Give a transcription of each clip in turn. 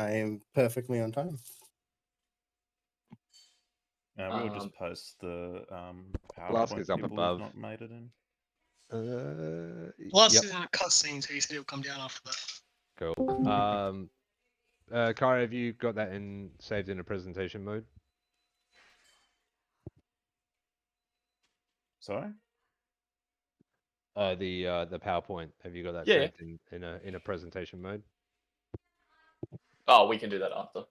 I am perfectly on time. We'll just post the Blask PowerPoint is up people above. have not made it in. Plus, Yep. is in a cutscene, so he said he'll come down after that. Cool. Kyra, have you got that saved in a presentation mode? Sorry? The PowerPoint. Have you got that Yeah. saved in a presentation mode? Oh, we can do that after.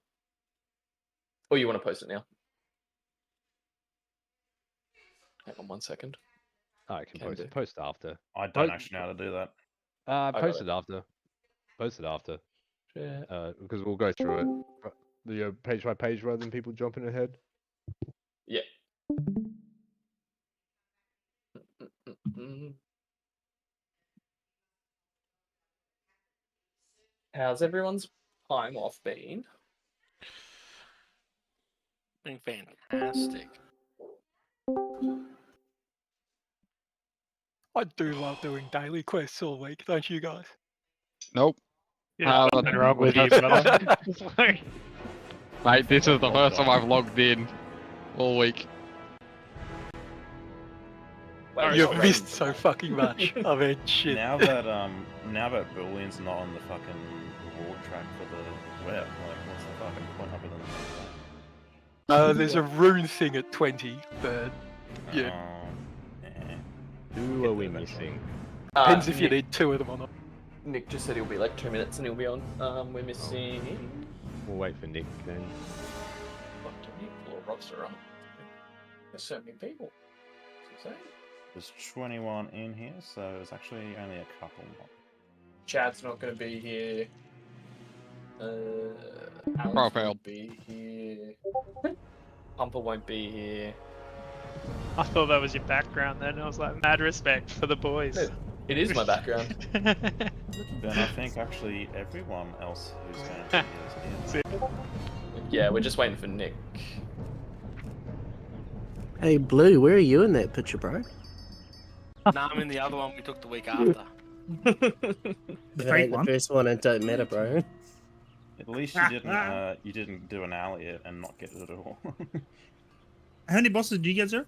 Or you want to post it now? Hang on 1 second. Oh, I can post after. I don't actually know how to do that. Post it after. Post it after. Yeah. Because we'll go through it. Page by page rather than people jumping ahead. Yeah. How's everyone's time off been? Been fantastic. I do love doing daily quests all week, don't you guys? Nope. Yeah, nothing wrong with you, brother. Mate, this is the first time I've logged in all week. Wait, You've missed so fucking much. I mean, shit. Now that Boolean's not on the fucking reward track for the web, like, what's the fucking point other than that? There's a rune thing at 20, but yeah. Who are we missing? Depends if you need 2 of them or not. Nick just said he'll be like 2 minutes and he'll be on. We're missing. We'll wait for Nick then. What do we pull a roster on? There's so many people. It's insane. There's 21 in here, so there's actually only a couple more. Chad's not going to be here. Alex Profile. won't be here. Pumper won't be here. I thought that was your background then. I was like, mad respect for the boys. It is my background. Then I think actually everyone else who's going to be is here. Yeah, we're just waiting for Nick. Hey, Blue, where are you in that picture, bro? Nah, I'm in the other one we took the week after. The fake one? The first one, it don't matter, bro. At least you didn't do an Elliot and not get it at all. How many bosses did you get, sir?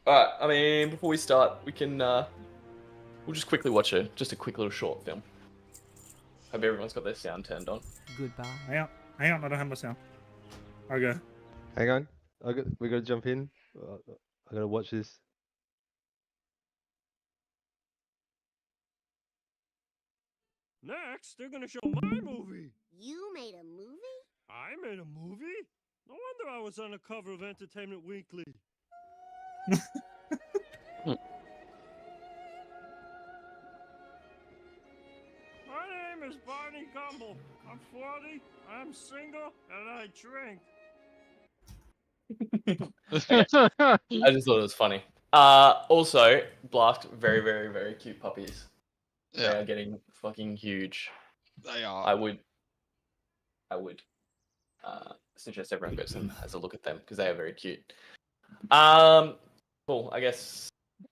Alright, I mean, before we start, we can, we'll just quickly watch just a quick little short film. Hope everyone's got their sound turned on. Goodbye. Hang on, I don't have my sound. I'll go. Hang on. We gotta jump in. I gotta watch this. Next, they're gonna show my movie. You made a movie? I made a movie? No wonder I was on the cover of Entertainment Weekly. My name is Barney Gumble. I'm 40, I'm single, and I drink. I just thought it was funny. Also, Blast, very, very, very cute puppies. Yeah. They are getting fucking huge. They are. I would suggest everyone goes and has a look at them because they are very cute. Cool. I guess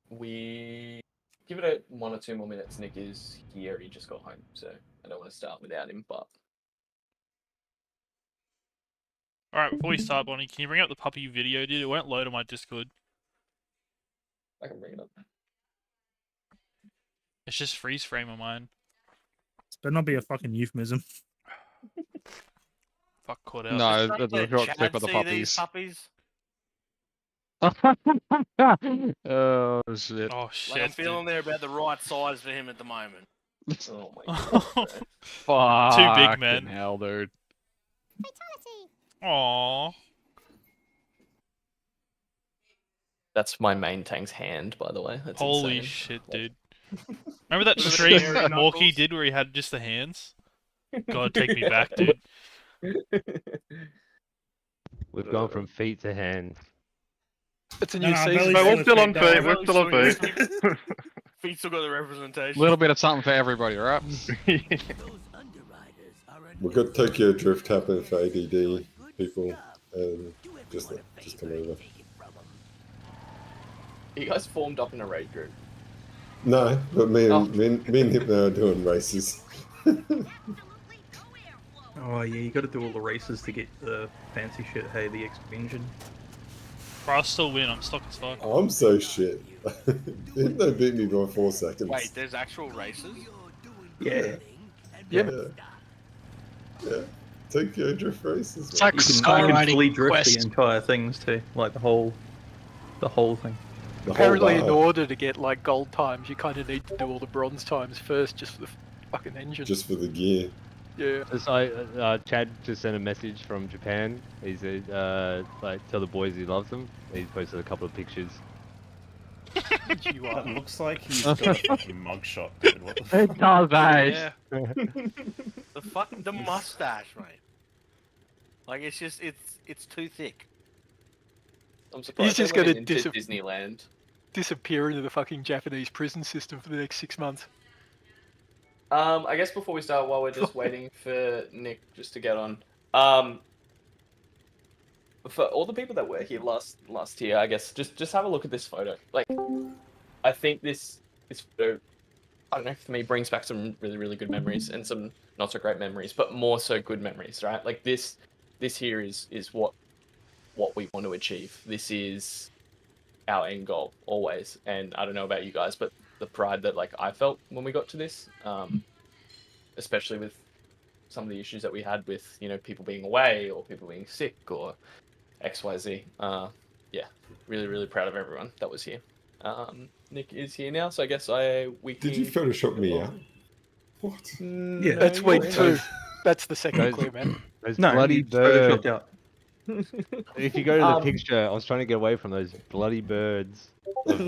we give it 1 or 2 more minutes. Nick is here. He just got home, so I don't want to start without him. But Alright, before we start, Bonnie, can you bring up the puppy video, dude? It won't load on my Discord. I can bring it up. It's just freeze frame on mine. This better not be a fucking euphemism. Fuck, caught out. No, there's a short clip of the puppies. Oh shit. Oh shit. Like, I'm feeling they're about the right size for him at the moment. Oh my god. Fuck. Too big, man. Hell, dude. Aww. That's my main tank's hand, by the way. That's Holy insane. shit, dude. Remember that stream Morky did where he had just the hands? God, take me back, dude. We've gone from feet to hands. It's a new season. Billy's No, we're still on feet. feet. We're still on feet. Feet still got the representation. A little bit of something for everybody, right? We could take your drift happen for ADD people and just come over. you guys formed up in a raid group? No, but me Oh. and Hypno are doing races. Oh yeah, you got to do all the races to get the fancy shit. Hey, the XP engine. Bro, I'll still win. I'm stuck as fuck. I'm so shit. Hypno beat me by 4 seconds. Wait, there's actual races? Yeah. Yeah. Yeah. Tokyo Drift races. It's like You can skywriting fully drift quest. the entire things too, like the whole thing. The Apparently, whole in bar, order to get like gold times, you kind of need to do all the bronze times first, just for the fucking engine. just for the gear. Yeah. So, Chad just sent a message from Japan. He said, like, tell the boys he loves them. He posted a couple of pictures. You are. That looks like he's got a fucking mugshot, dude. What the fuck? It does, eh? Yeah. The mustache, mate. Like it's just it's too thick. I'm surprised He's just they went gonna into Disneyland. Disappear into the fucking Japanese prison system for the next 6 months. I guess before we start, while we're just waiting for Nick just to get on, for all the people that were here last year, I guess just have a look at this photo. Like, I think this photo, I don't know, for me brings back some really good memories and some not so great memories, but more so good memories, right? Like this here is what we want to achieve. This is our end goal always, and I don't know about you guys, but the pride that like I felt when we got to this, especially with some of the issues that we had with, you know, people being away or people being sick or XYZ. Yeah, really proud of everyone that was here. Nick is here now, so I guess we can... Did you Photoshop me out? What? Yeah, That's No, week you 2. weren't. That's the second Those- clue, man. Those No, bloody you photoshopped birds. out. If you go to the Um, picture, I was trying to get away from those bloody birds of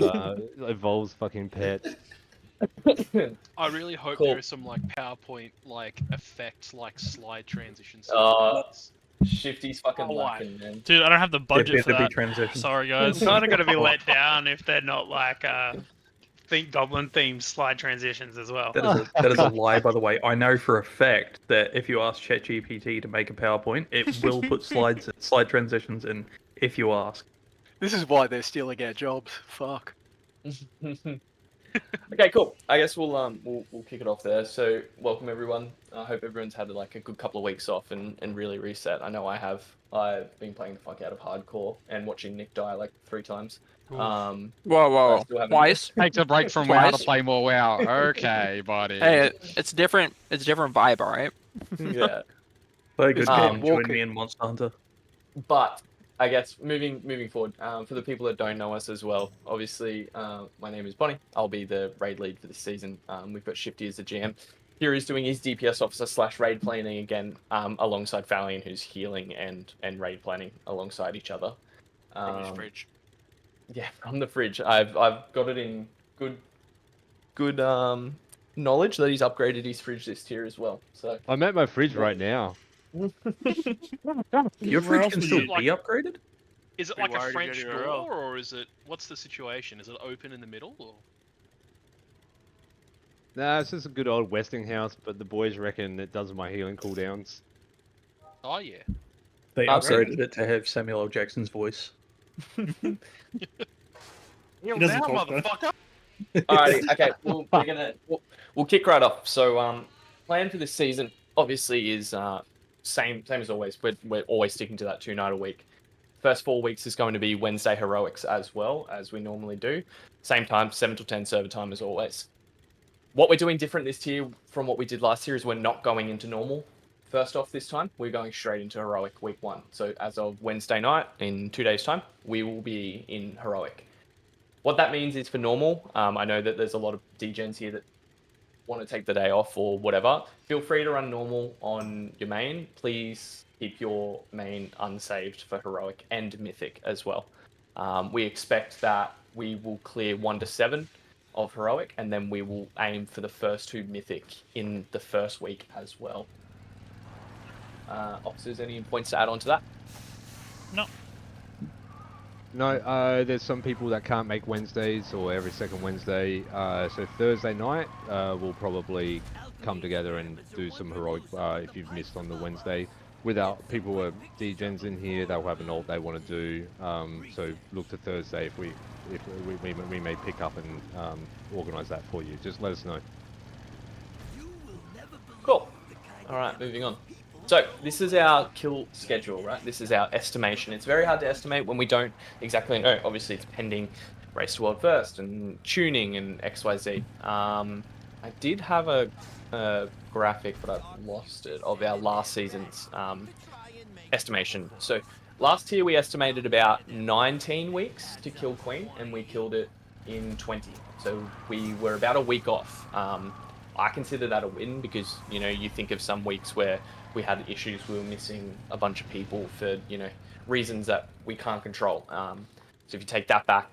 Evolve's fucking pet. I really hope Cool. there is some like PowerPoint like effects like slide transitions. Shifty's fucking Oh, lacking, man. Dude, I don't have the budget for better be that. transition. Sorry, guys. Kind of going to be let down if they're not like think goblin themed slide transitions as well. That is a lie, by the way. I know for a fact that if you ask ChatGPT to make a PowerPoint, it will put slide transitions in if you ask. This is why they're stealing our jobs. Fuck. Okay, cool. I guess we'll kick it off there. So, welcome everyone. I hope everyone's had like a good couple of weeks off and really reset. I know I have. I've been playing the fuck out of hardcore and watching Nick die like 3 times. Whoa, I still haven't- Twice? Takes a break from WoW to Twice? play more WoW. Okay, buddy. Hey, it's different. It's a different vibe, alright? Yeah. Play a good game. Join walking. me in Monster Hunter. But I guess moving forward, for the people that don't know us as well, obviously my name is Bonnie. I'll be the raid lead for this season. We've got Shifty as the GM. Here he's doing his DPS officer / raid planning again, alongside Valiant, who's healing and raid planning alongside each other. From his fridge. Yeah, from the fridge. I've got it in good knowledge that he's upgraded his fridge this tier as well. So I'm at my fridge right now. Your Where fridge else can would still you- be upgraded? Is it We like a wired to French get door, URL. or is it? What's the situation? Is it open in the middle? Or? Nah, it's just a good old Westinghouse, but the boys reckon it does my healing cooldowns. Oh yeah. They I've seen- upgraded it to have Samuel L. Jackson's voice. You doesn't now, talk, though. motherfucker! Alrighty, okay. We'll kick right off. So plan for this season obviously is same as always. We're always sticking to that 2-night a week. First 4 weeks is going to be Wednesday heroics as well as we normally do. Same time, 7 till 10 server time as always. What we're doing different this year from what we did last year is we're not going into normal. First off this time, we're going straight into heroic week 1. So as of Wednesday night in 2 days time, we will be in heroic. What that means is for normal, I know that there's a lot of degens here that want to take the day off or whatever. Feel free to run normal on your main. Please keep your main unsaved for heroic and mythic as well. We expect that we will clear 1 to 7 of heroic, and then we will aim for the first 2 mythic in the first week as well. Officers, any points to add on to that? No, there's some people that can't make Wednesdays or every second Wednesday. So Thursday night, we'll probably come together and do some heroic if you've missed on the Wednesday. without people who are degens in here, they'll have an alt they want to do. So look to Thursday if we may pick up and organise that for you. Just let us know. Cool. All right, moving on. So this is our kill schedule, right? This is our estimation. It's very hard to estimate when we don't exactly know. Obviously, it's pending race to world first and tuning and XYZ. I did have a graphic, but I've lost it, of our last season's estimation. So last year we estimated about 19 weeks to kill Queen, and we killed it in 20. So we were about a week off. I consider that a win because, you know, you think of some weeks where we had issues, we were missing a bunch of people for, you know, reasons that we can't control. So if you take that back,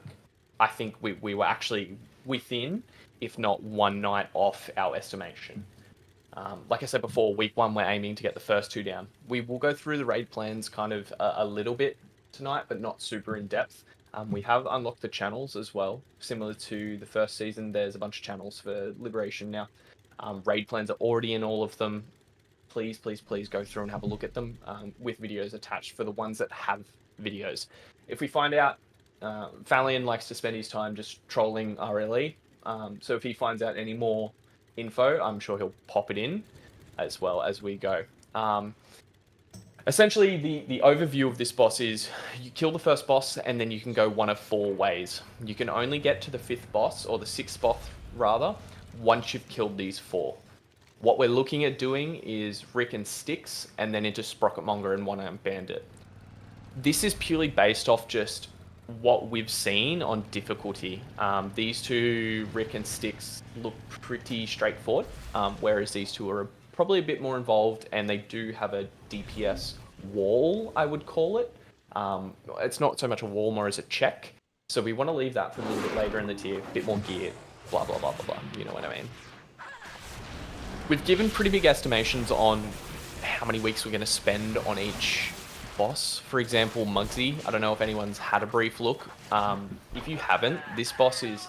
I think we were actually within, if not one night off our estimation. Like I said before, week 1, we're aiming to get the first 2 down. We will go through the raid plans kind of a little bit tonight, but not super in depth. We have unlocked the channels as well. Similar to the first season, there's a bunch of channels for Liberation now. Raid plans are already in all of them. Please, please, please go through and have a look at them with videos attached for the ones that have videos. If we find out, Valian likes to spend his time just trolling RLE. So if he finds out any more info, I'm sure he'll pop it in as well as we go. Essentially, the overview of this boss is you kill the first boss and then you can go one of 4 ways. You can only get to the 5th boss, or the 6th boss rather, once you've killed these 4. What we're looking at doing is Rick and Styx, and then into Sprocketmonger and One-Armed Bandit. This is purely based off just what we've seen on difficulty. These 2, Rick and Styx, look pretty straightforward, whereas these 2 are probably a bit more involved, and they do have a DPS wall, I would call it. It's not so much a wall, more as a check. So we want to leave that for a little bit later in the tier, a bit more gear, blah, blah, blah, blah, blah. You know what I mean? We've given pretty big estimations on how many weeks we're going to spend on each boss. For example, Muggsy. I don't know if anyone's had a brief look. If you haven't, this boss is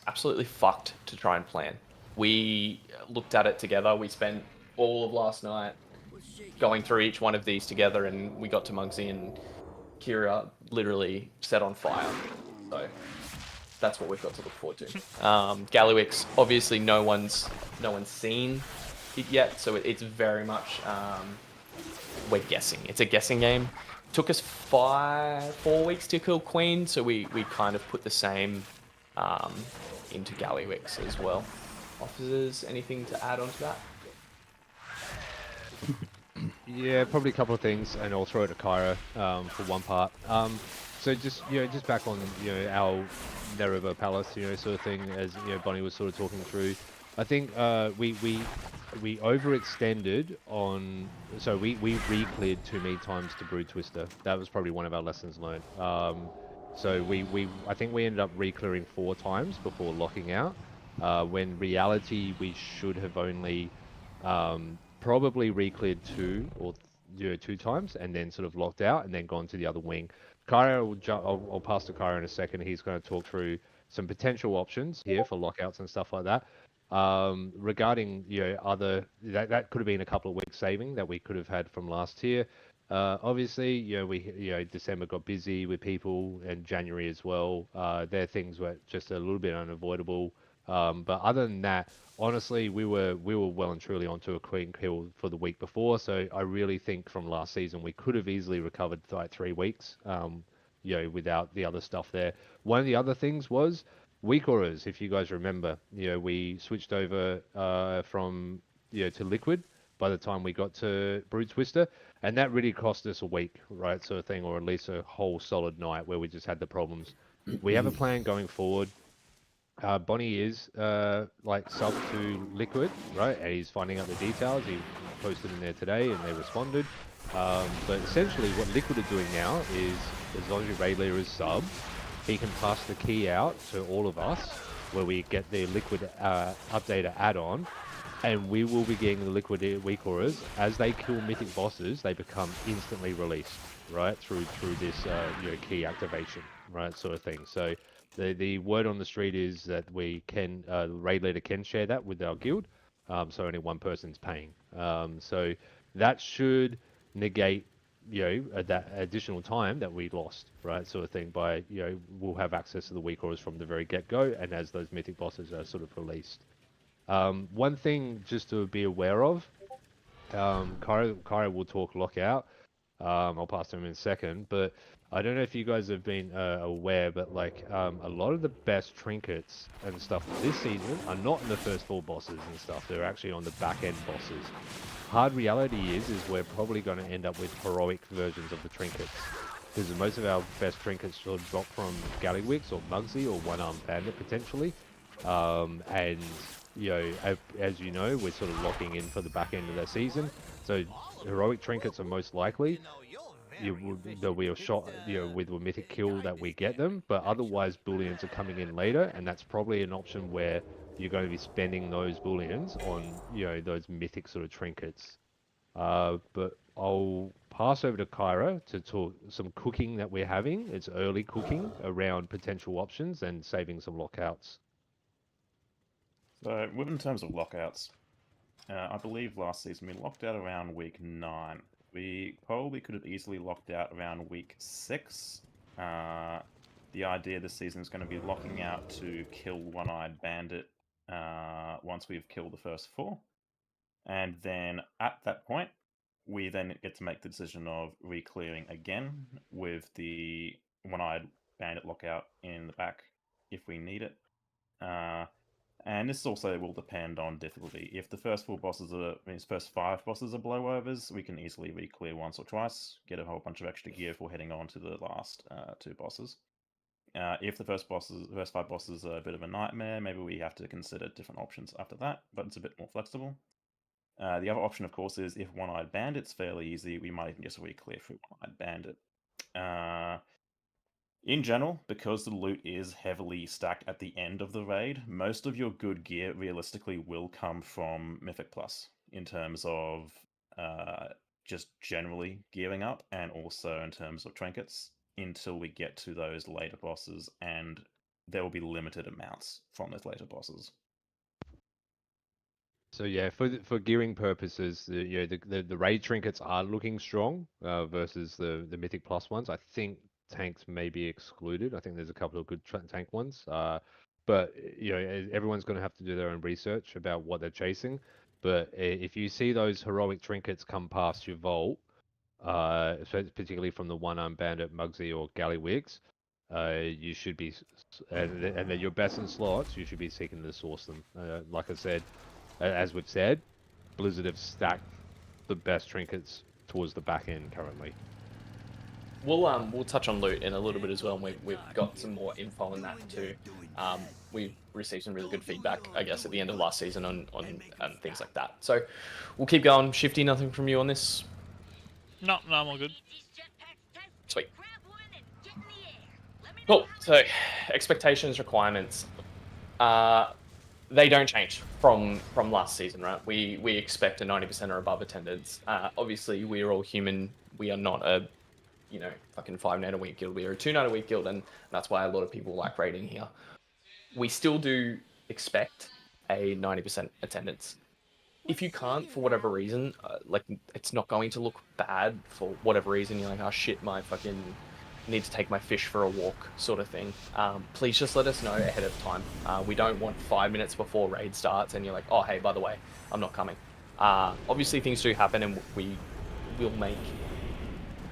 absolutely fucked to try and plan. We looked at it together. We spent all of last night going through each one of these together, and we got to Muggsy, and Kira literally set on fire. So that's what we've got to look forward to. Gallywix, obviously no one's seen it yet, so it's very much we're guessing. It's a guessing game. Took us 4 weeks to kill Queen, so we kind of put the same into Gallywix as well. Officers, anything to add on to that? Yeah, probably a couple of things, and I'll throw it to Kyra for one part. So just just back on our Nerevar Palace sort of thing, as Bonnie was sort of talking through. I think we overextended on, so we re-cleared too many times to Brood Twister. That was probably one of our lessons learned. So I think we ended up re-clearing 4 times before locking out. When reality we should have only probably re-cleared 2 or 2 times and then sort of locked out and then gone to the other wing. Kyra, I'll pass to Kyra in a second. He's going to talk through some potential options here for lockouts and stuff like that. Regarding other that could have been a couple of weeks saving that we could have had from last year. Obviously, December got busy with people, and January as well. Their things were just a little bit unavoidable. But other than that, honestly, we were well and truly onto a clean kill for the week before. So I really think from last season we could have easily recovered like 3 weeks, without the other stuff there. One of the other things was weak auras. If you guys remember, we switched over from to liquid by the time we got to Brood Twister, and that really cost us a week, right, sort of thing, or at least a whole solid night where we just had the problems. We have a plan going forward. Bonnie is sub to Liquid, right? And he's finding out the details. He posted in there today, and they responded. But essentially, what Liquid are doing now is, as long as your raid leader is sub, he can pass the key out to all of us, where we get the Liquid updater add-on, and we will be getting the Liquid weak auras. As they kill mythic bosses, they become instantly released, right? Through this key activation, right, sort of thing. So the word on the street is that we can, the raid leader can share that with our guild, so only one person's paying. So that should negate, that additional time that we lost, right? Sort of thing. By we'll have access to the weak auras from the very get-go, and as those mythic bosses are sort of released. One thing just to be aware of, Kyra will talk lockout. I'll pass to him in a second, but I don't know if you guys have been aware, but like a lot of the best trinkets and stuff this season are not in the first 4 bosses and stuff. They're actually on the back end bosses. Hard reality is we're probably going to end up with heroic versions of the trinkets, because most of our best trinkets will drop from Gallywix or Mugsy or One-Armed Bandit potentially, and as you know, we're sort of locking in for the back end of the season. So heroic trinkets are most likely. There'll be a shot, with a mythic kill that we get them, but otherwise bullions are coming in later, and that's probably an option where you're going to be spending those bullions on, those mythic sort of trinkets. But I'll pass over to Kyra to talk some cooking that we're having. It's early cooking around potential options and saving some lockouts. So, in terms of lockouts, I believe last season we locked out around week 9. We probably could have easily locked out around week 6. The idea this season is going to be locking out to kill One-Eyed Bandit once we've killed the first 4. And then at that point, we then get to make the decision of re-clearing again with the One-Eyed Bandit lockout in the back if we need it. And this also will depend on difficulty. If the first 4 bosses first 5 bosses are blowovers, we can easily re-clear once or twice, get a whole bunch of extra gear for heading on to the last 2 bosses. If the first 5 bosses are a bit of a nightmare, maybe we have to consider different options after that, but it's a bit more flexible. The other option, of course, is if One-Eyed Bandit's fairly easy, we might even just re-clear through One-Eyed Bandit. In general, because the loot is heavily stacked at the end of the raid, most of your good gear realistically will come from Mythic Plus, in terms of just generally gearing up, and also in terms of trinkets, until we get to those later bosses, and there will be limited amounts from those later bosses. So yeah, for gearing purposes, the raid trinkets are looking strong versus the Mythic Plus ones. I think tanks may be excluded. I think there's a couple of good tank ones. But everyone's going to have to do their own research about what they're chasing. But if you see those heroic trinkets come past your vault, particularly from the One-Armed Bandit, Mugsy, or Gallywix, you should be, and they're your best in slots, you should be seeking to source them. Like I said, as we've said, Blizzard have stacked the best trinkets towards the back end currently. We'll touch on loot in a little bit as well, and we've got some more info on that too. We received some really good feedback, I guess, at the end of last season on things like that. So we'll keep going. Shifty, nothing from you on this? No, I'm all good. Sweet. Cool. So expectations, requirements. They don't change from last season, right? We expect a 90% or above attendance. Obviously, we are all human. We are not a fucking 5-night a week guild. We are a 2-night a week guild, and that's why a lot of people like raiding here. We still do expect a 90% attendance. If you can't, for whatever reason, it's not going to look bad for whatever reason. You're like, oh shit, my fucking need to take my fish for a walk sort of thing. Please just let us know ahead of time. We don't want 5 minutes before raid starts and you're like, oh hey, by the way, I'm not coming. Obviously things do happen and we will make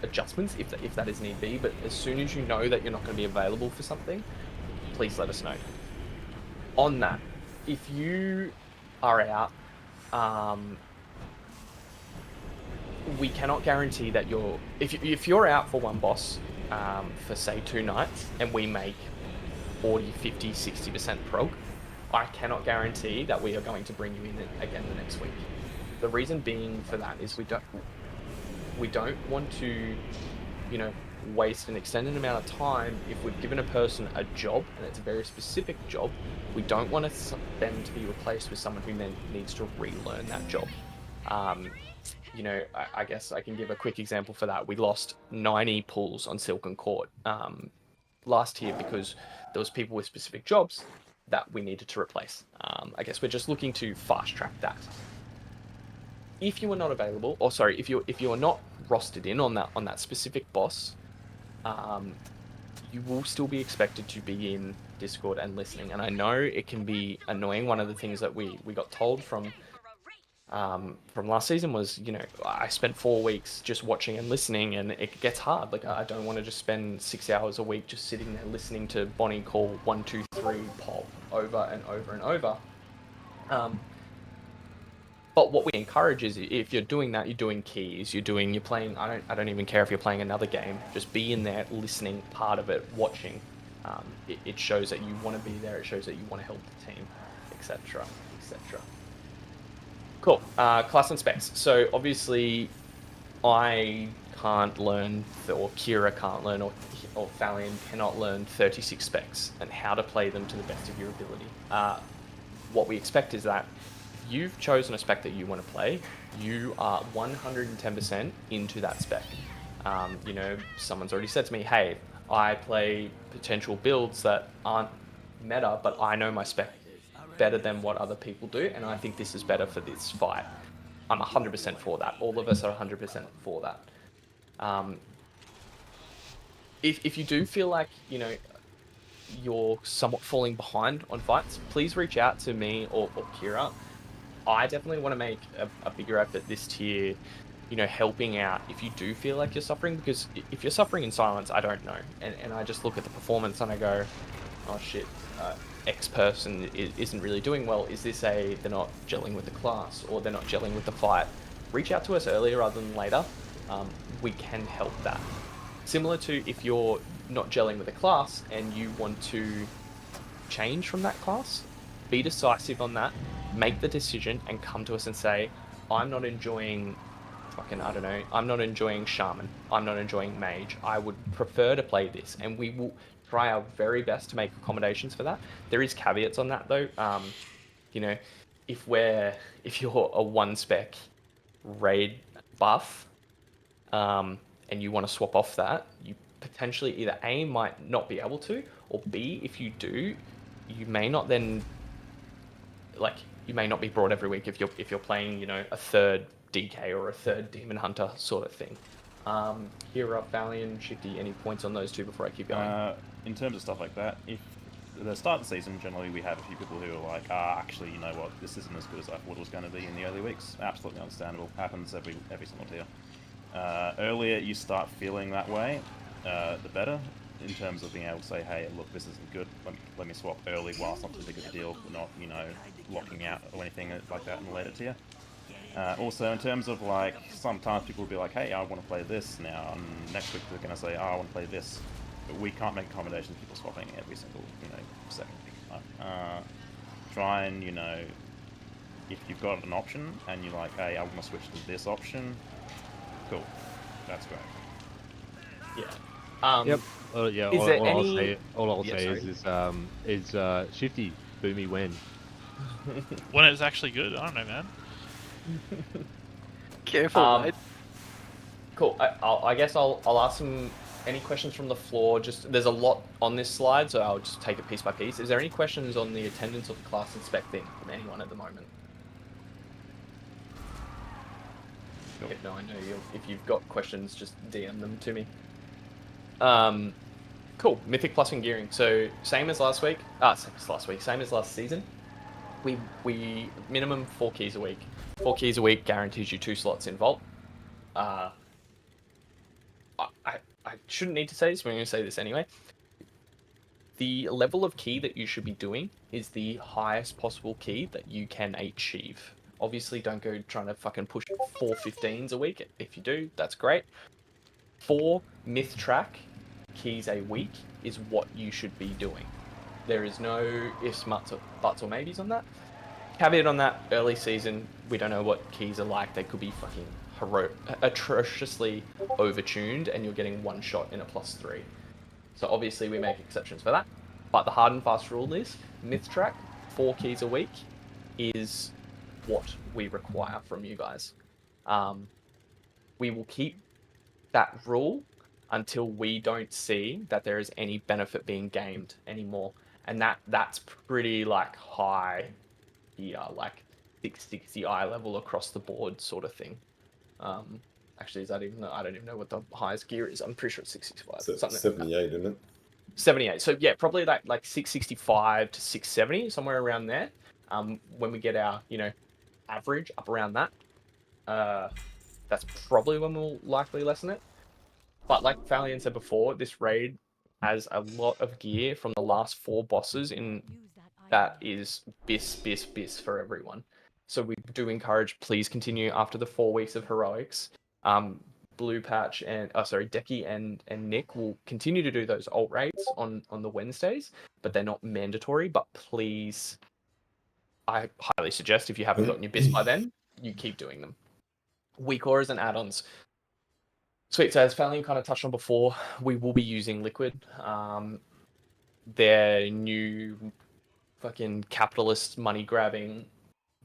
adjustments if that is need be, but as soon as you know that you're not going to be available for something, please let us know. On that, if you are out, we cannot guarantee that if you're out for one boss for say 2 nights and we make 40, 50, 60% prog, I cannot guarantee that we are going to bring you in again the next week. The reason being for that is we don't want to, waste an extended amount of time. If we've given a person a job and it's a very specific job, we don't want them to be replaced with someone who then needs to relearn that job. I guess I can give a quick example for that. We lost 90 pulls on Silken Court last year because there was people with specific jobs that we needed to replace. I guess we're just looking to fast track that. If you are not available, or sorry, if you are not rostered in on that specific boss, you will still be expected to be in Discord and listening. And I know it can be annoying. One of the things that we got told from last season was, you know, I spent 4 weeks just watching and listening, and it gets hard. Like, I don't want to just spend 6 hours a week just sitting there listening to Bonnie call 1, 2, 3 pop over and over and over. But what we encourage is, if you're doing that, you're doing keys, you're playing. I don't even care if you're playing another game. Just be in there, listening, part of it, watching. It shows that you want to be there. It shows that you want to help the team, etc., etc. Cool. Class and specs. So obviously, I can't learn, or Kira can't learn, or Thalion cannot learn 36 specs and how to play them to the best of your ability. What we expect is that if you've chosen a spec that you want to play, you are 110% into that spec. You know, someone's already said to me, hey, I play potential builds that aren't meta, but I know my spec better than what other people do, and I think this is better for this fight. I'm 100% for that. All of us are 100% for that. If you do feel like, you know, you're somewhat falling behind on fights, please reach out to me or Kira. I definitely want to make a bigger effort this tier, you know, helping out if you do feel like you're suffering, because if you're suffering in silence, I don't know. And I just look at the performance and I go, oh shit, X person isn't really doing well. Is this they're not gelling with the class, or they're not gelling with the fight? Reach out to us earlier rather than later. We can help that. Similar to if you're not gelling with a class and you want to change from that class, be decisive on that, make the decision and come to us and say, I'm not enjoying I'm not enjoying Shaman, I'm not enjoying Mage, I would prefer to play this, and we will try our very best to make accommodations for that. There is caveats on that though. You know, if you're a 1 spec raid buff, and you want to swap off that, you potentially either A, might not be able to, or B, if you do, you may not then, like, you may not be brought every week if you're playing, you know, a 3rd DK or a 3rd Demon Hunter sort of thing. Here up, Valiant, Shifty, any points on those two before I keep going? In terms of stuff like that, if at the start of the season, generally we have a few people who are like, actually, you know what, this isn't as good as I thought it was going to be in the early weeks. Absolutely understandable. Happens every single tier. Earlier you start feeling that way, the better, in terms of being able to say, hey, look, this isn't good, let me swap early while it's not too big of a deal, not, you know, locking out or anything like that in the later tier. Also, in terms of, like, sometimes people will be like, hey, I want to play this now, and next week they're going to say, oh, I want to play this. But we can't make accommodations, people swapping every single, you know, second. Try and, you know, if you've got an option and you're like, hey, I want to switch to this option, cool, that's great. Yeah. Yep. Yeah. Is there All I'll say is Shifty, Boomy when. When it's actually good, I don't know, man. Careful, mate. Cool. I guess I'll ask some any questions from the floor. Just there's a lot on this slide, so I'll just take it piece by piece. Is there any questions on the attendance of the class and spec thing from anyone at the moment? Cool. No, I know you. If you've got questions, just DM them to me. Cool. Mythic Plus and gearing. So same as last week. Same as last season. We minimum 4 keys a week. 4 keys a week guarantees you 2 slots in Vault. I shouldn't need to say this, but I'm going to say this anyway. The level of key that you should be doing is the highest possible key that you can achieve. Obviously, don't go trying to fucking push 4 15s a week. If you do, that's great. 4 myth track keys a week is what you should be doing. There is no ifs, buts, or maybes on that. Caveat on that, early season, we don't know what keys are like. They could be fucking atrociously overtuned, and you're getting 1 shot in a +3. So obviously we make exceptions for that. But the hard and fast rule is, myth track, 4 keys a week is what we require from you guys. We will keep that rule until we don't see that there is any benefit being gained anymore. And that's pretty, like, high here, like 660 eye level across the board sort of thing. Actually, is that even? I don't even know what the highest gear is. I'm pretty sure it's 665. So Something. 78, isn't it? 78. So yeah, probably like 665 to 670, somewhere around there. When we get our average up around that, that's probably when we'll likely lessen it. But like Falian said before, this raid has a lot of gear from the last 4 bosses in that is bis for everyone. So we do encourage, please continue after the 4 weeks of heroics. Blue Patch and Decky and Nick will continue to do those alt raids on the Wednesdays, but they're not mandatory. But please, I highly suggest if you haven't gotten your bis by then, you keep doing them. Weak auras and add-ons. Sweet. So as Falian kind of touched on before, we will be using Liquid. Their new fucking capitalist money grabbing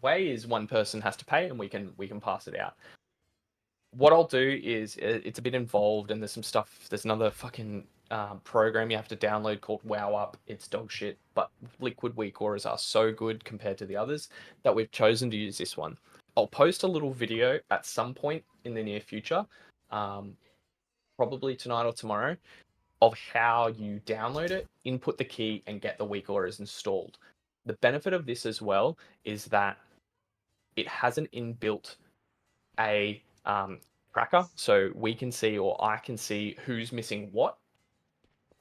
way is one person has to pay and we can pass it out. What I'll do is, it's a bit involved and there's some stuff, there's another fucking program you have to download called Wow Up. It's dog shit, but Liquid weak auras are so good compared to the others that we've chosen to use this one. I'll post a little video at some point in the near future, probably tonight or tomorrow, of how you download it, input the key, and get the weak auras installed. The benefit of this as well is that it has an inbuilt a tracker, so we can see, or I can see, who's missing what.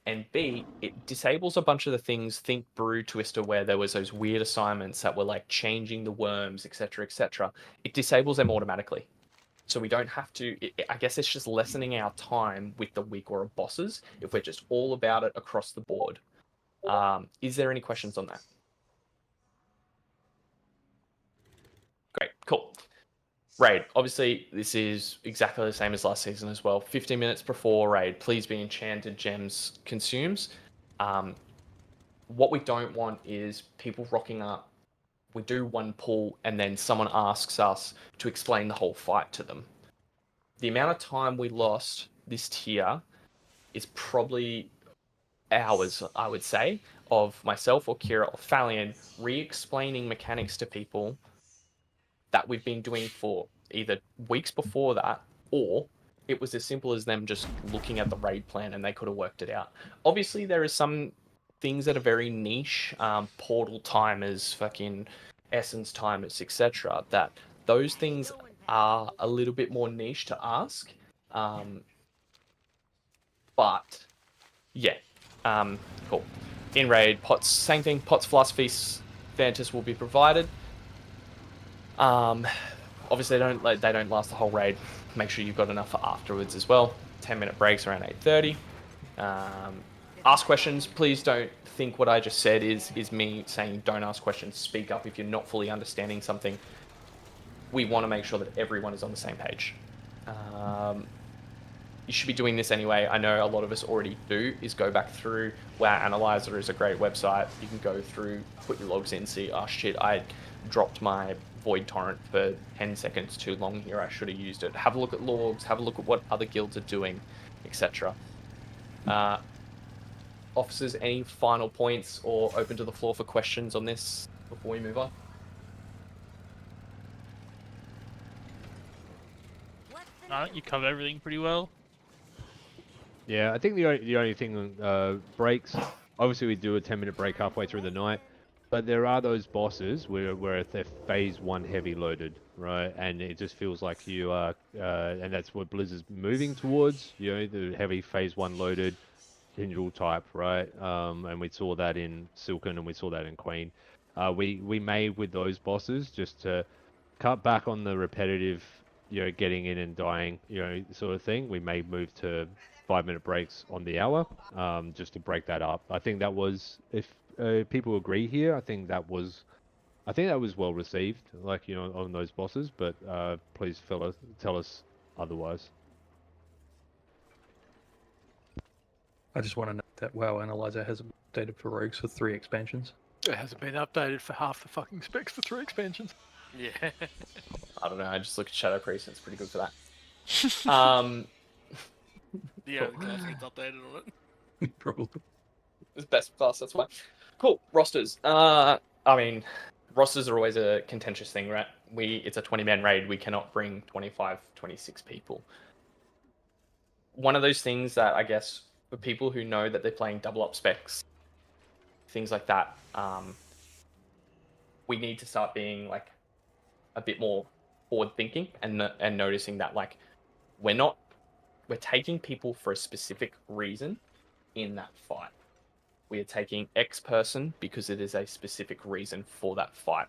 And B, it disables a bunch of the things. Think Brew Twister, where there was those weird assignments that were like changing the worms, etc., etc. It disables them automatically. So we don't have to, I guess it's just lessening our time with the weak aura bosses if we're just all about it across the board. Is there any questions on that? Great, cool. Raid. Obviously, this is exactly the same as last season as well. 15 minutes before raid, please be enchanted gems consumes. What we don't want is people rocking up. We do one pull and then someone asks us to explain the whole fight to them. The amount of time we lost this tier is probably hours, I would say, of myself or Kira or Falian re-explaining mechanics to people that we've been doing for either weeks before that, or it was as simple as them just looking at the raid plan and they could have worked it out. Obviously, there is some things that are very niche, portal timers, fucking essence timers, etc. That those things are a little bit more niche to ask. But yeah, cool. In raid, pots, same thing. Pots, Flask, Feast, Vantis will be provided. Obviously, they don't last the whole raid. Make sure you've got enough for afterwards as well. 10-minute breaks around 8:30. Ask questions. Please don't think what I just said is me saying don't ask questions. Speak up if you're not fully understanding something. We want to make sure that everyone is on the same page. You should be doing this anyway. I know a lot of us already do, is go back through. WoW Analyzer is a great website. You can go through, put your logs in, see, oh shit, I dropped my Void Torrent for 10 seconds too long here. I should have used it. Have a look at logs, have a look at what other guilds are doing, etc. Officers, any final points or open to the floor for questions on this before we move on? I think you covered everything pretty well. Yeah, I think the only thing breaks. Obviously, we do a 10-minute break halfway through the night, but there are those bosses where they're phase 1 heavy loaded, right? And it just feels like you are, and that's what Blizzard's moving towards. You know, the heavy phase 1 loaded Kindle type, right? And we saw that in Silken and we saw that in Queen. We may with those bosses just to cut back on the repetitive, you know, getting in and dying, you know, sort of thing. We may move to 5-minute breaks on the hour, just to break that up. I think that was, if people agree here, I think that was well received, like, you know, on those bosses. But please, fellas, tell us otherwise. I just want to note that WoW Analyzer has updated for rogues for 3 expansions. It hasn't been updated for half the fucking specs for 3 expansions. Yeah. I don't know. I just look at Shadow Priest and it's pretty good for that. Yeah, the class gets updated on Probably. It's best class, that's why. Cool. Rosters. I mean, rosters are always a contentious thing, right? It's a 20-man raid. We cannot bring 25, 26 people. One of those things that I guess for people who know that they're playing double up specs, things like that, we need to start being like a bit more forward thinking and noticing that like we're taking people for a specific reason in that fight. We are taking X person because it is a specific reason for that fight.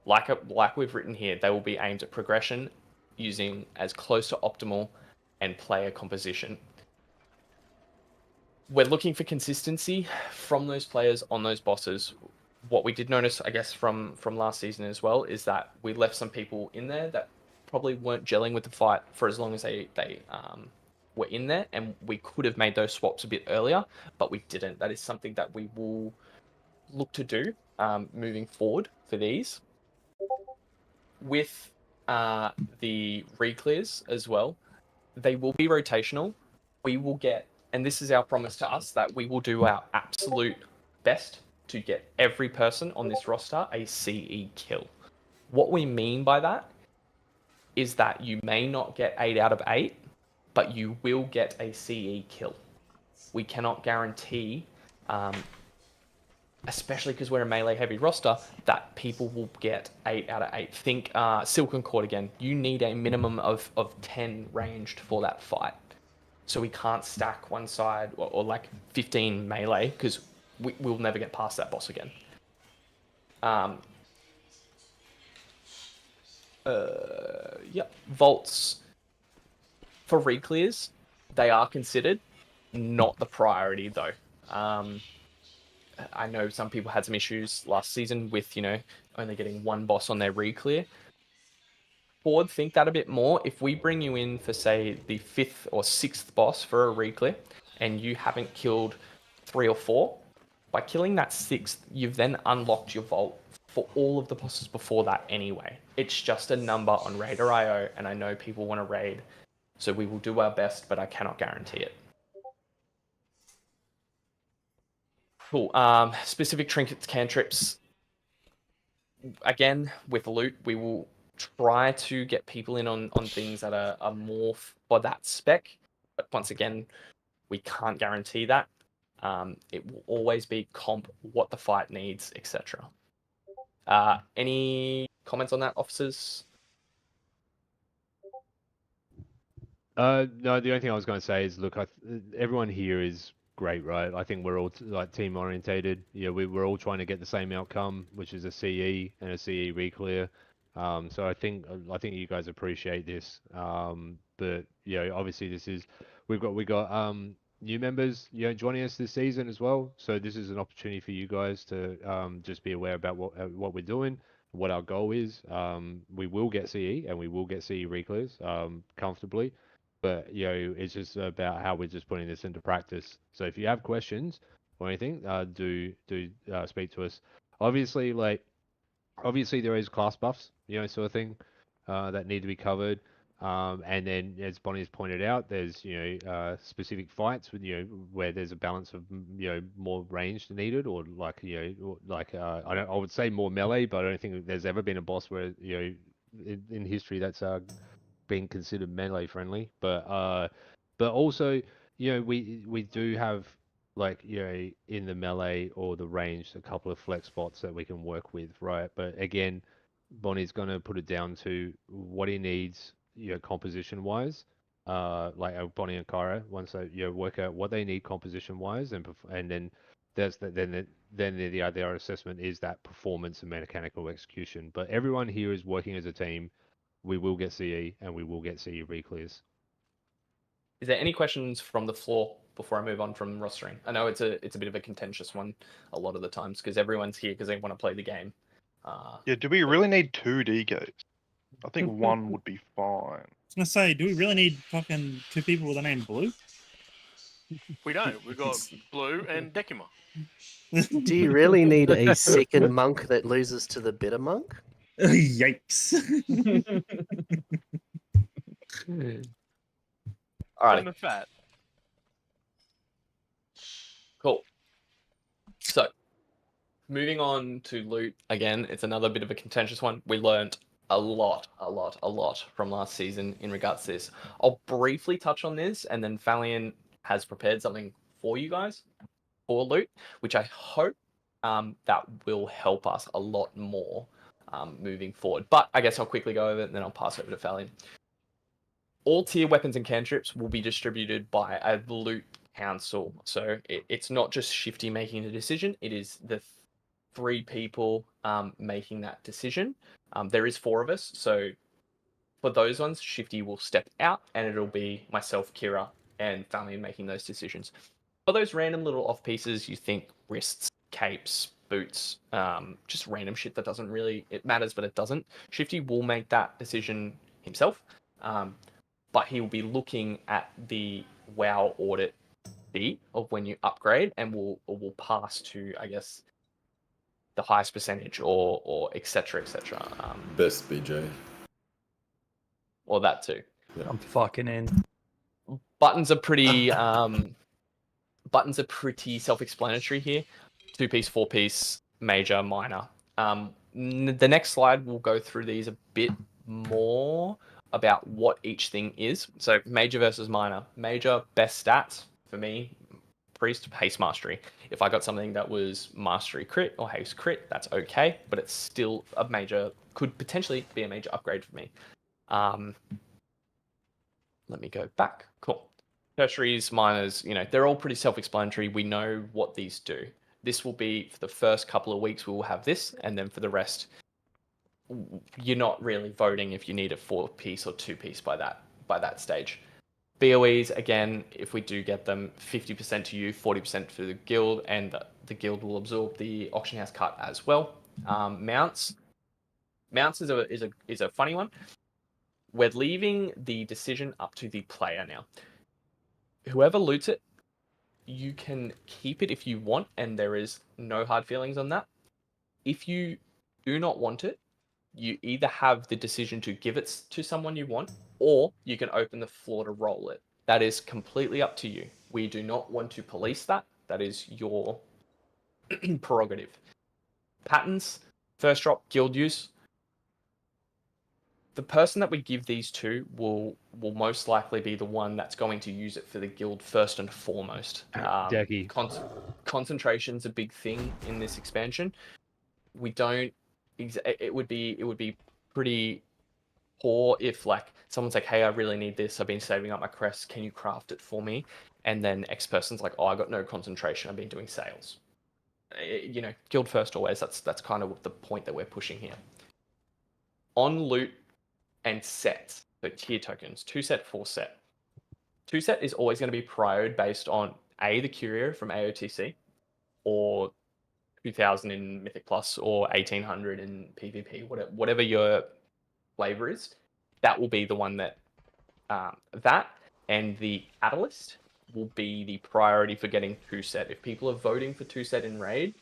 Like we've written here, they will be aimed at progression using as close to optimal and player composition. We're looking for consistency from those players on those bosses. What we did notice, I guess, from last season as well, is that we left some people in there that probably weren't gelling with the fight for as long as they were in there, and we could have made those swaps a bit earlier, but we didn't. That is something that we will look to do moving forward for these. With the reclears as well, they will be rotational. We will get, and this is our promise to us, that we will do our absolute best to get every person on this roster a CE kill. What we mean by that is that you may not get 8 out of 8, but you will get a CE kill. We cannot guarantee, especially because we're a melee heavy roster, that people will get 8 out of 8. Think Silken Cord again. You need a minimum of 10 ranged for that fight. So we can't stack one side or like 15 melee because we'll never get past that boss again. Vaults for reclears, they are considered, not the priority though. I know some people had some issues last season with, only getting one boss on their reclear. Forward think that a bit more. If we bring you in for, say, the 5th or 6th boss for a reclear, and you haven't killed 3 or 4, by killing that 6th, you've then unlocked your vault for all of the bosses before that anyway. It's just a number on Raider.io, and I know people want to raid, so we will do our best, but I cannot guarantee it. Cool. Specific trinkets, cantrips. Again, with loot, we will try to get people in on things that are more for that spec. But once again, we can't guarantee that. It will always be comp, what the fight needs, etc. Any comments on that, officers? No, the only thing I was going to say is, look, everyone here is great, right? I think we're all like team orientated. We're all trying to get the same outcome, which is a CE and a CE reclear. So I think you guys appreciate this. But obviously we've got new members joining us this season as well. So this is an opportunity for you guys to just be aware about what we're doing, what our goal is. We will get CE and we will get CE reclears comfortably. But it's just about how we're just putting this into practice. So if you have questions or anything, do speak to us. Obviously, there is class buffs, sort of thing, that need to be covered. And then, as Bonnie has pointed out, there's specific fights with where there's a balance of more range needed, or I would say more melee, but I don't think there's ever been a boss where in history that's being considered melee friendly, but also we do have in the melee or the range a couple of flex spots that we can work with, right? But again, Bonnie's going to put it down to what he needs composition wise, like Bonnie and Kyra, once they work out what they need composition wise, and then the other assessment is that performance and mechanical execution. But everyone here is working as a team. We will get CE and we will get CE reclears. Is there any questions from the floor before I move on from rostering? I know it's a bit of a contentious one a lot of the times because everyone's here because they want to play the game. Yeah, do we really need 2 DGos? I think 1 would be fine. I was gonna say, do we really need fucking 2 people with the name Blue? We don't. We've got Blue and Decima. Do you really need a second monk that loses to the better monk? Yikes. All right. I'm a fat. Cool. So, moving on to loot again, it's another bit of a contentious one. We learned a lot from last season in regards to this. I'll briefly touch on this, and then Valiant has prepared something for you guys for loot, which I hope that will help us a lot more moving forward. But I guess I'll quickly go over it, and then I'll pass over to Valiant. All tier weapons and cantrips will be distributed by a loot council. So it's not just Shifty making the decision, it is the 3 people making that decision. There is 4 of us, so for those ones, Shifty will step out, and it'll be myself, Kira, and Valiant making those decisions. For those random little off pieces, you think wrists, capes, boots, just random shit that doesn't really, it matters, but it doesn't. Shifty will make that decision himself, but he will be looking at the WoW audit fee of when you upgrade, and will pass to, I guess, the highest percentage, or etc. etc. Best BJ. Or that too. Yeah. I'm fucking in. Buttons are pretty self-explanatory here. 2-piece, 4-piece, major, minor. The next slide will go through these a bit more about what each thing is. So major versus minor. Major, best stats for me, priest, haste mastery. If I got something that was mastery crit or haste crit, that's okay, but it's still a major, could potentially be a major upgrade for me. Let me go back. Cool. Tertiaries, minors, they're all pretty self-explanatory. We know what these do. This will be for the first couple of weeks, we will have this, and then for the rest, you're not really voting if you need a 4-piece or 2-piece by that stage. BOEs, again, if we do get them, 50% to you, 40% for the guild, and the guild will absorb the auction house cut as well. Mounts is a funny one. We're leaving the decision up to the player now. Whoever loots it, you can keep it if you want, and there is no hard feelings on that. If you do not want it, you either have the decision to give it to someone you want, or you can open the floor to roll it. That is completely up to you. We do not want to police that. That is your prerogative. Patterns, first drop, guild use. The person that we give these to will most likely be the one that's going to use it for the guild first and foremost. Jackie. Concentration's a big thing in this expansion. We don't. It would be pretty poor if someone's like, "Hey, I really need this. I've been saving up my crests. Can you craft it for me?" And then X person's like, "Oh, I got no concentration. I've been doing sales." Guild first always. That's kind of the point that we're pushing here. On loot and sets, so tier tokens, 2 set, 4 set. 2 set is always going to be prioed based on the curio from AOTC, or 2000 in Mythic Plus, or 1800 in PvP, whatever your flavor is. That will be the one that and the Catalyst will be the priority for getting 2 set. If people are voting for 2 set in raid,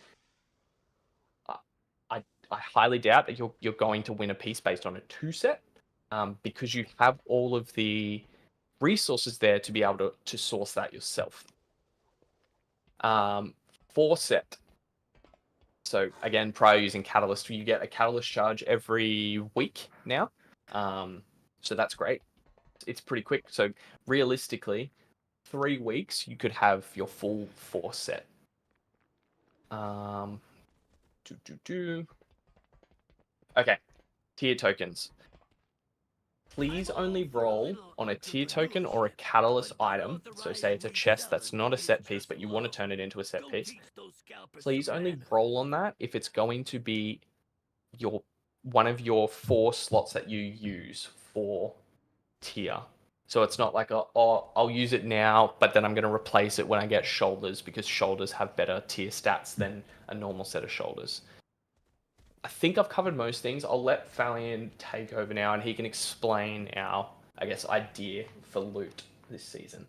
I highly doubt that you're going to win a piece based on a 2 set. Because you have all of the resources there to be able to source that yourself. 4 set. So again, prior using Catalyst, you get a Catalyst charge every week now. So that's great. It's pretty quick. So realistically, 3 weeks, you could have your full 4 set. Okay, tier tokens. Please only roll on a tier token or a catalyst item. So say it's a chest that's not a set piece, but you want to turn it into a set piece. Please only roll on that if it's going to be one of your 4 slots that you use for tier. So it's not like, I'll use it now, but then I'm going to replace it when I get shoulders, because shoulders have better tier stats than a normal set of shoulders. I think I've covered most things. I'll let Falian take over now, and he can explain our, idea for loot this season.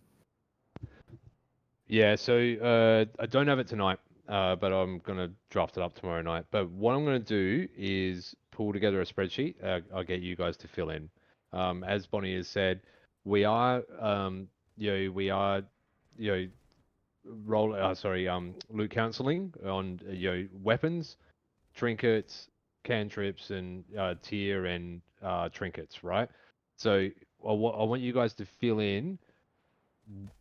Yeah, so I don't have it tonight, but I'm going to draft it up tomorrow night. But what I'm going to do is pull together a spreadsheet. I'll get you guys to fill in. As Bonnie has said, we are loot counseling on weapons, trinkets, cantrips, and tier and trinkets, right? So I want you guys to fill in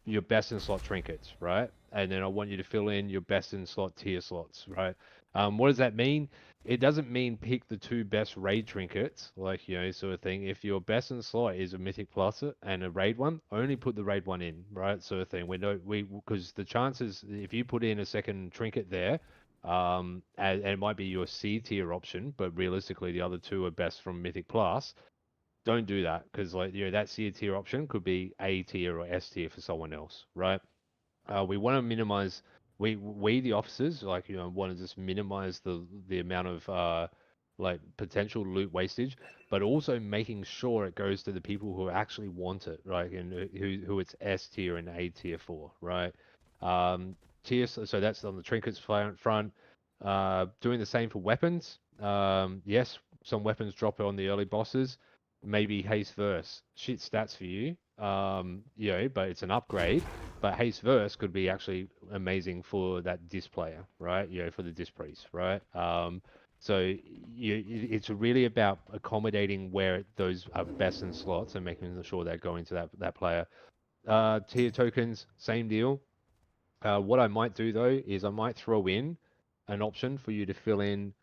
your best in slot trinkets, right? And then I want you to fill in your best in slot tier slots, right? What does that mean? It doesn't mean pick the 2 best raid trinkets, like, sort of thing. If your best in slot is a Mythic Plus and a raid one, only put the raid one in, right? Sort of thing. Because the chances, if you put in a second trinket there, and it might be your C tier option, but realistically the other 2 are best from Mythic Plus. Don't do that, because that C tier option could be A tier or S tier for someone else, right? We want to minimize. We the officers want to just minimize the amount of potential loot wastage, but also making sure it goes to the people who actually want it, right? And who it's S tier and A tier for, right? Tier, so that's on the trinkets front. Doing the same for weapons. Yes, some weapons drop on the early bosses. Maybe haste verse, shit stats for you. But it's an upgrade. But haste verse could be actually amazing for that disc player, right? For the disc priest, right? It's really about accommodating where those are best in slots and making sure they're going to that player. Tier tokens, same deal. What I might do though is I might throw in an option for you to fill in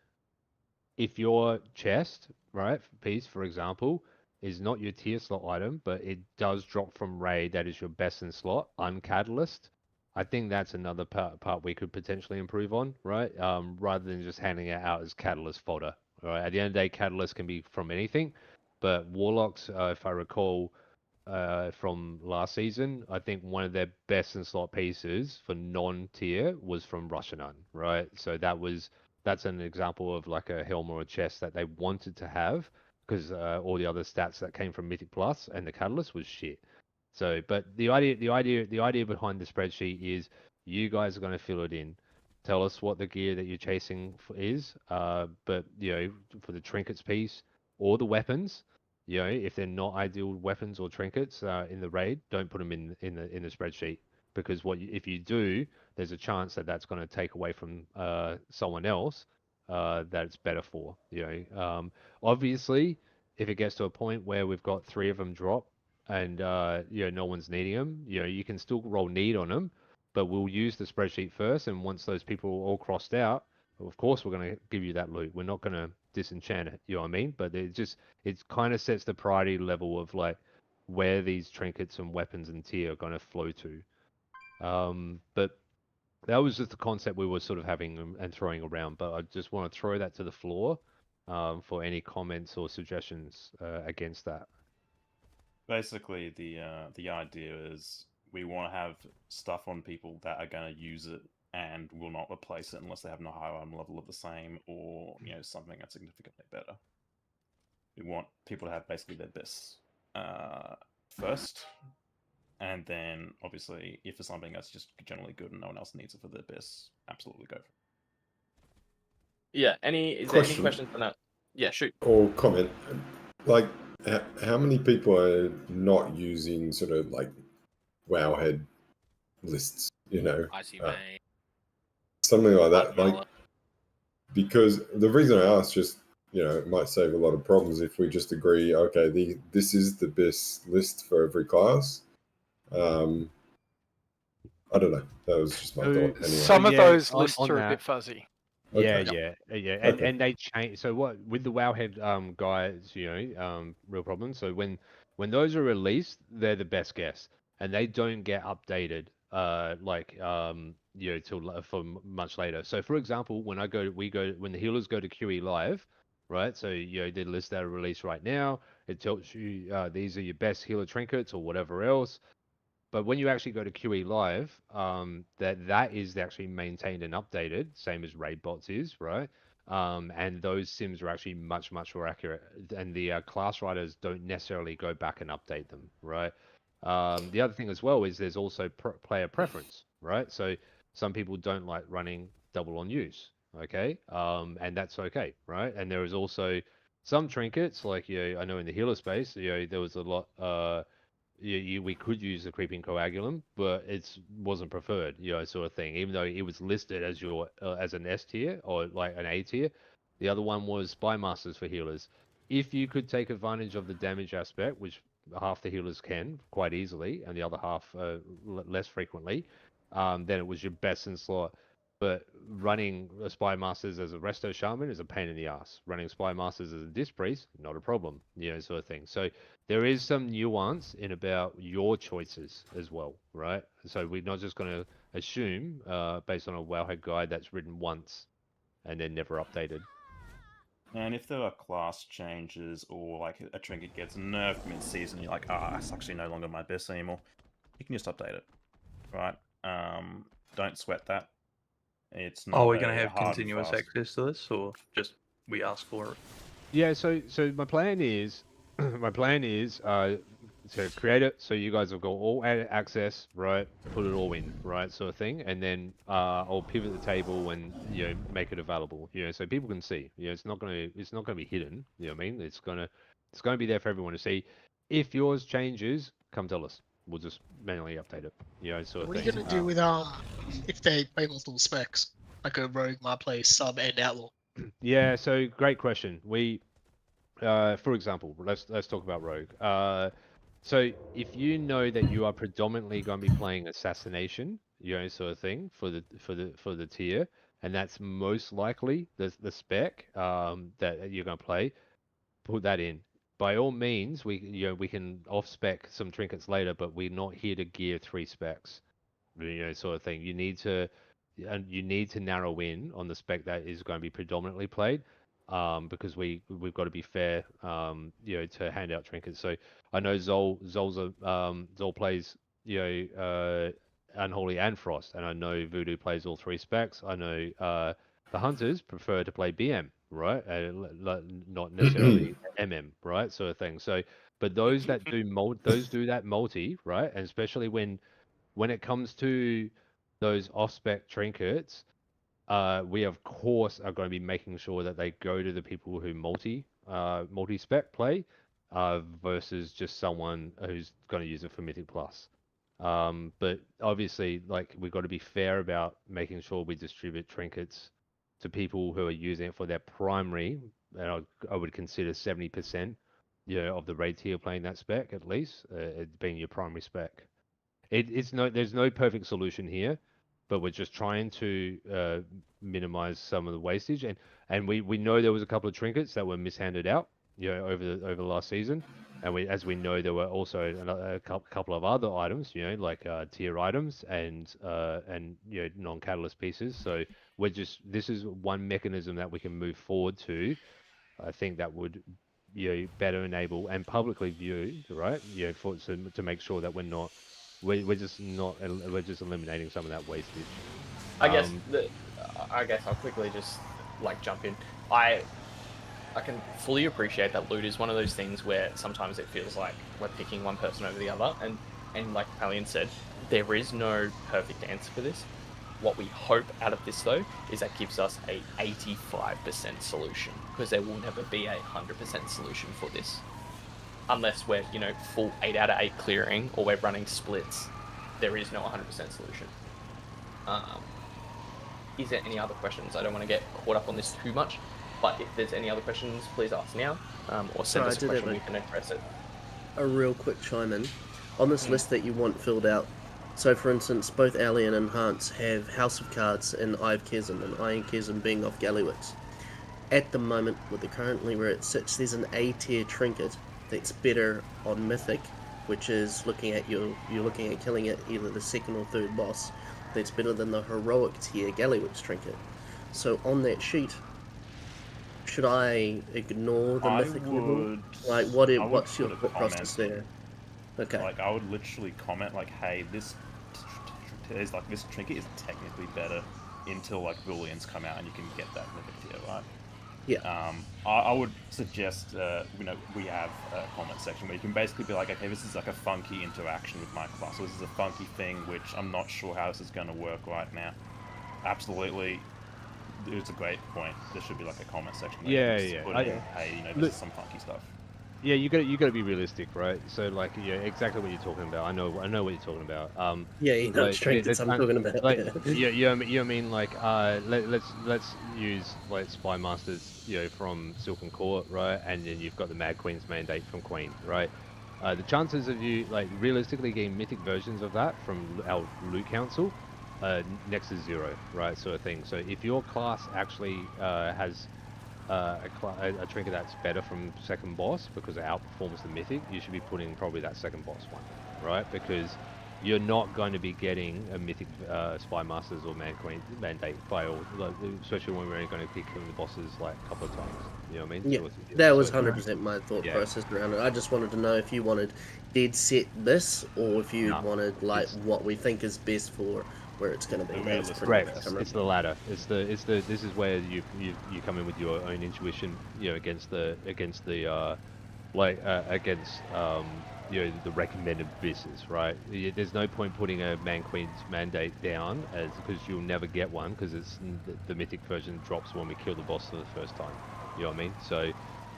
if your chest, right, piece, for example, is not your tier slot item, but it does drop from raid, that is your best in slot, uncatalyst. I think that's another part we could potentially improve on, right? Rather than just handing it out as catalyst fodder. Right? At the end of the day, catalyst can be from anything, but warlocks, if I recall, from last season, I think one of their best in slot pieces for non-tier was from Rushanan, right? So that's an example of like a helm or a chest that they wanted to have because all the other stats that came from Mythic Plus and the Catalyst was shit. So, but the idea behind the spreadsheet is you guys are going to fill it in. Tell us what the gear that you're chasing is, but for the trinkets piece or the weapons, if they're not ideal weapons or trinkets in the raid, don't put them in the spreadsheet because if you do, there's a chance that that's going to take away from someone else that it's better for. Obviously, if it gets to a point where we've got 3 of them drop and no one's needing them, you can still roll need on them, but we'll use the spreadsheet first, and once those people are all crossed out, of course we're going to give you that loot. We're not going to disenchant it, you know what I mean? But it kind of sets the priority level of like where these trinkets and weapons and tier are going to flow to. But that was just the concept we were sort of having and throwing around. But I just want to throw that to the floor for any comments or suggestions against that. Basically, the idea is we want to have stuff on people that are going to use it and will not replace it unless they have a higher item level of the same or something that's significantly better. We want people to have basically their best first, and then obviously if it's something that's just generally good and no one else needs it for their best, absolutely go for it. Yeah. Is there any questions on that? Yeah, shoot. Or comment. Like, how many people are not using sort of like Wowhead lists? I see, man. Something like that. Like, because the reason I asked, just it might save a lot of problems if we just agree. Okay, this is the best list for every class. I don't know. That was just my thought. Anyway. Some of those lists are a bit fuzzy. Okay. Yeah. And they change. So what with the Wowhead guys, real problem. So when those are released, they're the best guess, and they don't get updated till for much later. So for example, when the healers go to QE live, right? So the list that are released right now, it tells you these are your best healer trinkets or whatever else. But when you actually go to QE Live, that is actually maintained and updated, same as Raid Bots is, right? And those sims are actually much, much more accurate, and the class writers don't necessarily go back and update them, right? The other thing as well is there's also player preference, right? So some people don't like running double on use, okay? And that's okay, right? And there is also some trinkets, like I know in the healer space, there was a lot. we could use the creeping coagulum, but it wasn't preferred, sort of thing. Even though it was listed as your as an S tier or like an A tier, the other one was Spy Masters for healers. If you could take advantage of the damage aspect, which half the healers can quite easily, and the other half less frequently, then it was your best in slot. But running a Spy Masters as a Resto Shaman is a pain in the ass. Running Spy Masters as a Disc Priest, not a problem, sort of thing. So there is some nuance in about your choices as well, right? So we're not just going to assume, based on a Wowhead guide that's written once and then never updated. And if there are class changes or like a trinket gets nerfed mid-season, you're like, it's actually no longer my best anymore, you can just update it, right? Don't sweat that. It's not. Are we going to have hard and continuous fast. access to this, or just we ask for it? Yeah, so my plan is, to create it so you guys have got all access, right? Put it all in, right, sort of thing, and then I'll pivot the table and make it available, so people can see. It's not gonna be hidden. You know what I mean? It's gonna be there for everyone to see. If yours changes, come tell us. We'll just manually update it. Sort of What are thing. you gonna do with if they play multiple specs, like a rogue, my play, sub, and outlaw? Yeah, so great question. We, for example, let's talk about rogue. So if you know that you are predominantly going to be playing assassination, sort of thing for the tier, and that's most likely the spec that you're going to play, put that in. By all means, we can off spec some trinkets later, but we're not here to gear 3 specs, sort of thing. You need to narrow in on the spec that is going to be predominantly played, because we've got to be fair, to hand out trinkets. So I know Zol plays, Unholy and Frost, and I know Voodoo plays all 3 specs. I know the Hunters prefer to play BM, right? Not necessarily MM, right? Sort of thing. So, but those that do do that multi, right? And especially when it comes to those off-spec trinkets, we of course are going to be making sure that they go to the people who multi-spec play, versus just someone who's going to use it for Mythic Plus. But obviously, like, we've got to be fair about making sure we distribute trinkets to people who are using it for their primary, and I would consider 70%, of the raid tier playing that spec at least, it being your primary spec. There's no perfect solution here, but we're just trying to minimize some of the wastage, and we know there was a couple of trinkets that were mishanded out, over the last season, and as we know, there were also a couple of other items, like tier items and non-catalyst pieces. So this is one mechanism that we can move forward to. I think that would better enable and publicly view, right? To make sure that we're just eliminating some of that wastage. I guess I'll quickly just jump in. I can fully appreciate that loot is one of those things where sometimes it feels like we're picking one person over the other, and like Palian said, there is no perfect answer for this. What we hope out of this, though, is that gives us a 85% solution, because there will never be a 100% solution for this. Unless we're, full 8 out of 8 clearing, or we're running splits, there is no 100% solution. Is there any other questions? I don't want to get caught up on this too much, but if there's any other questions, please ask now, or send us a question, we can address it. A real quick chime in. On this list that you want filled out, so for instance, both Alien and Hans have House of Cards and Eye of Kesem, and Eye of Kesem being off Gallywix. At the moment, currently where it sits, there's an A tier trinket that's better on Mythic, which is you're looking at killing it either the second or third boss. That's better than the heroic tier Gallywix trinket. So on that sheet, should I ignore the Mythic level? Like, what's your thought process there? Okay. Like, I would literally comment like, hey, this trinket is technically better until like Booleans come out and you can get that Mythic tier, right? Yeah. I would suggest, we have a comment section where you can basically be like, okay, this is like a funky interaction with my class. So this is a funky thing, which I'm not sure how this is going to work right now. Absolutely, it's a great point. There should be like a comment section. Yeah. Hey, this is some funky stuff. Yeah, you got to be realistic, right? So like, yeah, exactly what you're talking about. I know what you're talking about. Yeah, you know like, strengths I'm talking about. like, Yeah. you know, I mean, like, let's use like Spy Masters, you know, from Silken Court, right? And then you've got the Mad Queen's Mandate from Queen, right? The chances of you like realistically getting mythic versions of that from our loot council, next to zero, right? Sort of thing. So if your class actually has a trinket that's better from second boss because it outperforms the mythic, you should be putting probably that second boss one, right? Because you're not going to be getting a mythic Spy Masters or Mandate fail, like, especially when we're only going to be killing the bosses like a couple of times. You know what I mean? Yeah, So, that was so 100% my thought yeah, process around it. I just wanted to know if you wanted dead set this, or if you no, wanted like it's what we think is best for where it's going to be. The That was realistic pretty much correct. coming. It's the latter. It's the this is where you come in with your own intuition, you know, against the against you know, the recommended misses, right? There's no point putting a Man Queen's Mandate down as because you'll never get one because it's the mythic version drops when we kill the boss for the first time. You know what I mean? So,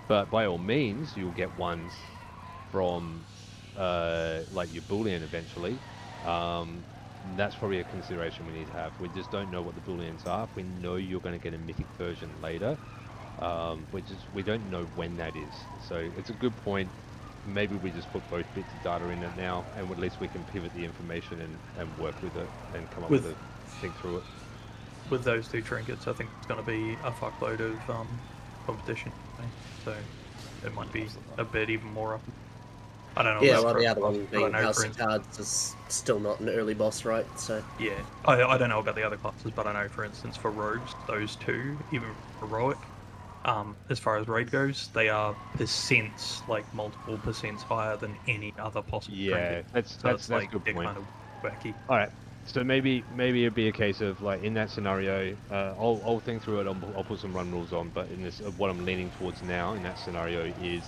but by all means, you'll get one from like your Boolean eventually. That's probably a consideration we need to have. We just don't know what the Booleans are. If we know you're going to get a mythic version later, we don't know when that is. So it's a good point. Maybe we just put both bits of data in it now, and at least we can pivot the information and work with it and come up with it, think through it. With those two trinkets, I think it's going to be a fuckload of competition. So it might be a bit even more up. I don't know. Yeah, about well, the Pro other Class, one but I being know House for of Cards is still not an early boss, right? So yeah, I don't know about the other classes, but I know, for instance, for rogues, those two, even heroic, as far as raid goes, they are percents, like multiple percents higher than any other possible Yeah, trinket. that's It's a like good they're point. kind of wacky. All right, so maybe it'd be a case of like in that scenario, I'll think through it. I'll put some run rules on, but in this, what I'm leaning towards now in that scenario is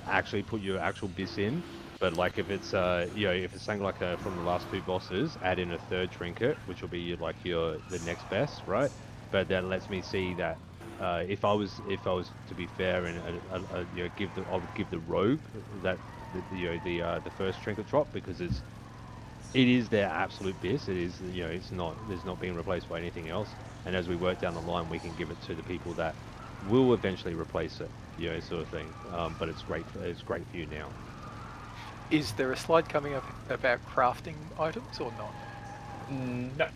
actually put your actual bis in. But like if it's you know, if it's something like from the last two bosses, add in a third trinket, which will be like the next best, right? But that lets me see that if I was to be fair and you know, I would give the rogue that you know, the first trinket drop because it is their absolute best. It is, you know, it's not being replaced by anything else. And as we work down the line, we can give it to the people that will eventually replace it, you know, sort of thing. But it's great for you now. Is there a slide coming up about crafting items or not? No.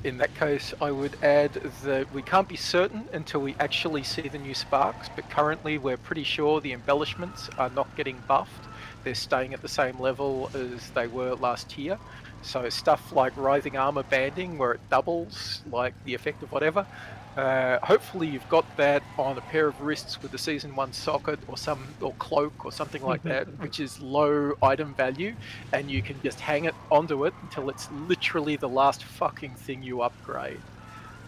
In that case, I would add that we can't be certain until we actually see the new sparks, but currently we're pretty sure the embellishments are not getting buffed. They're staying at the same level as they were last year. So stuff like writhing armor banding, where it doubles like the effect of whatever. Hopefully you've got that on a pair of wrists with a season 1 socket or cloak or something like that, which is low item value, and you can just hang it onto it until it's literally the last fucking thing you upgrade.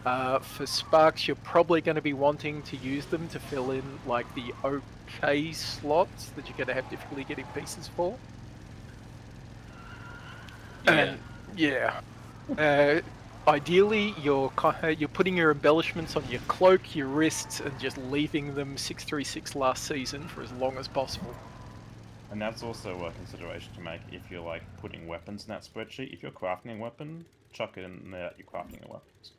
For sparks, you're probably going to be wanting to use them to fill in like the okay slots that you're going to have difficulty getting pieces for. And yeah. Ideally, you're putting your embellishments on your cloak, your wrists, and just leaving them 636 last season for as long as possible. And that's also a consideration to make if you're like putting weapons in that spreadsheet. If you're crafting a weapon, chuck it in there that you're crafting the weapons.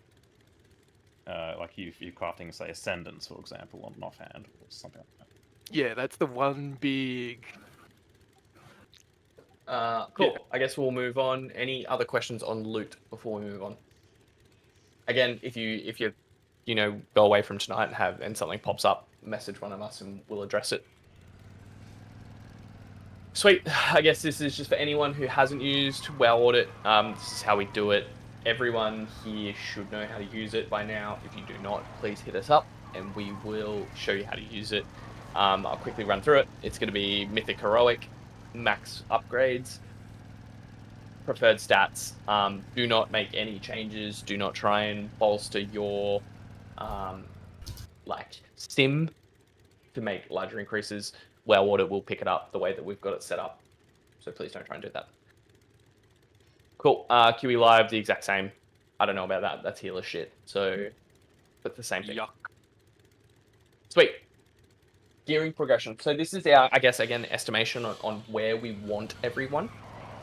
Like if you're crafting, say, Ascendance, for example, on offhand or something like that. Yeah, that's the one big. Cool. Yeah. I guess we'll move on. Any other questions on loot before we move on? Again, if you go away from tonight and something pops up, message one of us and we'll address it. Sweet. I guess this is just for anyone who hasn't used WoW Audit. This is how we do it. Everyone here should know how to use it by now. If you do not, please hit us up and we will show you how to use it. I'll quickly run through it. It's going to be Mythic Heroic, max upgrades, preferred stats. Do not make any changes. Do not try and bolster your like sim to make larger increases. WoW Audit will pick it up the way that we've got it set up. So please don't try and do that. Cool. QE Live, the exact same. I don't know about that. That's healer shit. So, but the same thing. Yuck. Sweet. gearing progression. So this is our, I guess, again, estimation on where we want everyone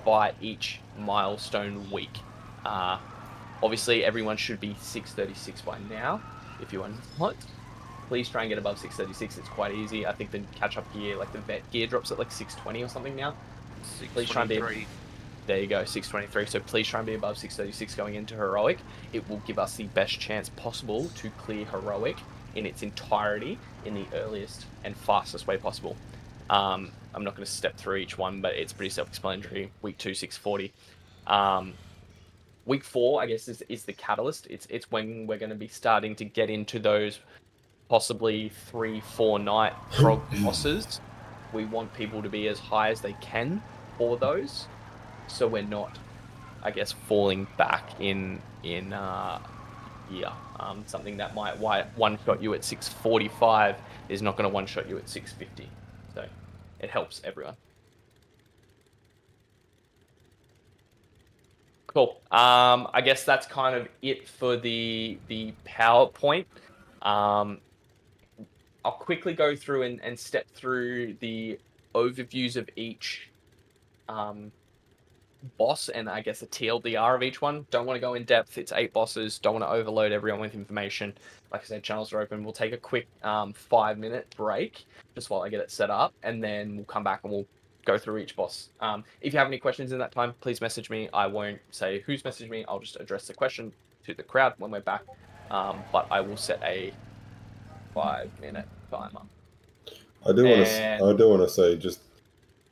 by each milestone week. Obviously, everyone should be 636 by now. If you are not, please try and get above 636. It's quite easy. I think the catch-up gear, like the vet gear, drops at like 620 or something now. Please try and be. There you go, 623. So please try and be above 636 going into heroic. It will give us the best chance possible to clear heroic in its entirety in the earliest and fastest way possible. I'm not going to step through each one, but it's pretty self-explanatory. Week 2, 640. Week 4, I guess, is the catalyst. It's when we're going to be starting to get into those possibly 3-4 night frog bosses. We want people to be as high as they can for those, so we're not, I guess, falling back in something that might one-shot you at 645 is not going to one-shot you at 650. So it helps everyone. Cool. I guess that's kind of it for the PowerPoint. I'll quickly go through and step through the overviews of each boss and I guess a TLDR of each one. Don't want to go in depth. It's 8 bosses. Don't want to overload everyone with information. Like I said, channels are open. We'll take a quick 5-minute break just while I get it set up, and then we'll come back and we'll go through each boss. If you have any questions in that time, please message me. I won't say who's messaged me. I'll just address the question to the crowd when we're back. But I will set a 5-minute timer. I do want to say just.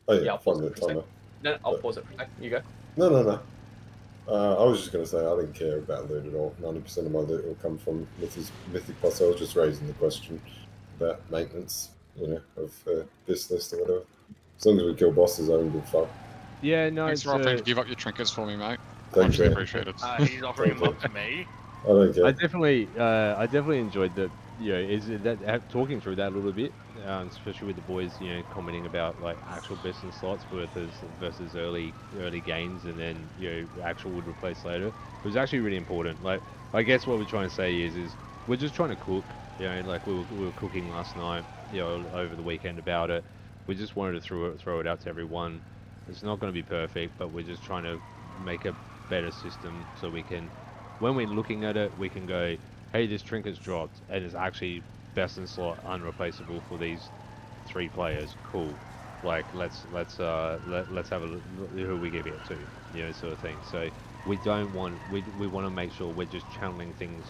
Oh yeah, I'll pause 5-minute it for a timer. second. No, I'll pause it for a second. You go. No. I was just going to say I didn't care about loot at all. 90% of my loot will come from Mythic Plus. I was just raising the question about maintenance, of this list or whatever. As long as we kill bosses, I don't give a fuck. Yeah, no. Thanks for offering to give up your trinkets for me, mate. Thanks, Much man. appreciated. He's offering them up to me. I don't care. I definitely enjoyed that. Talking through that a little bit, especially with the boys, commenting about like actual best in slots versus early gains, and then actual would replace later. It was actually really important. Like, I guess what we're trying to say is we're just trying to cook. Like we were cooking last night, over the weekend about it. We just wanted to throw it out to everyone. It's not going to be perfect, but we're just trying to make a better system so we can, when we're looking at it, we can go, hey, this trinket's dropped and it's actually best in slot, unreplaceable for these 3 players. Cool. Like let's have a look who we give it to, sort of thing. So we don't want we want to make sure we're just channeling things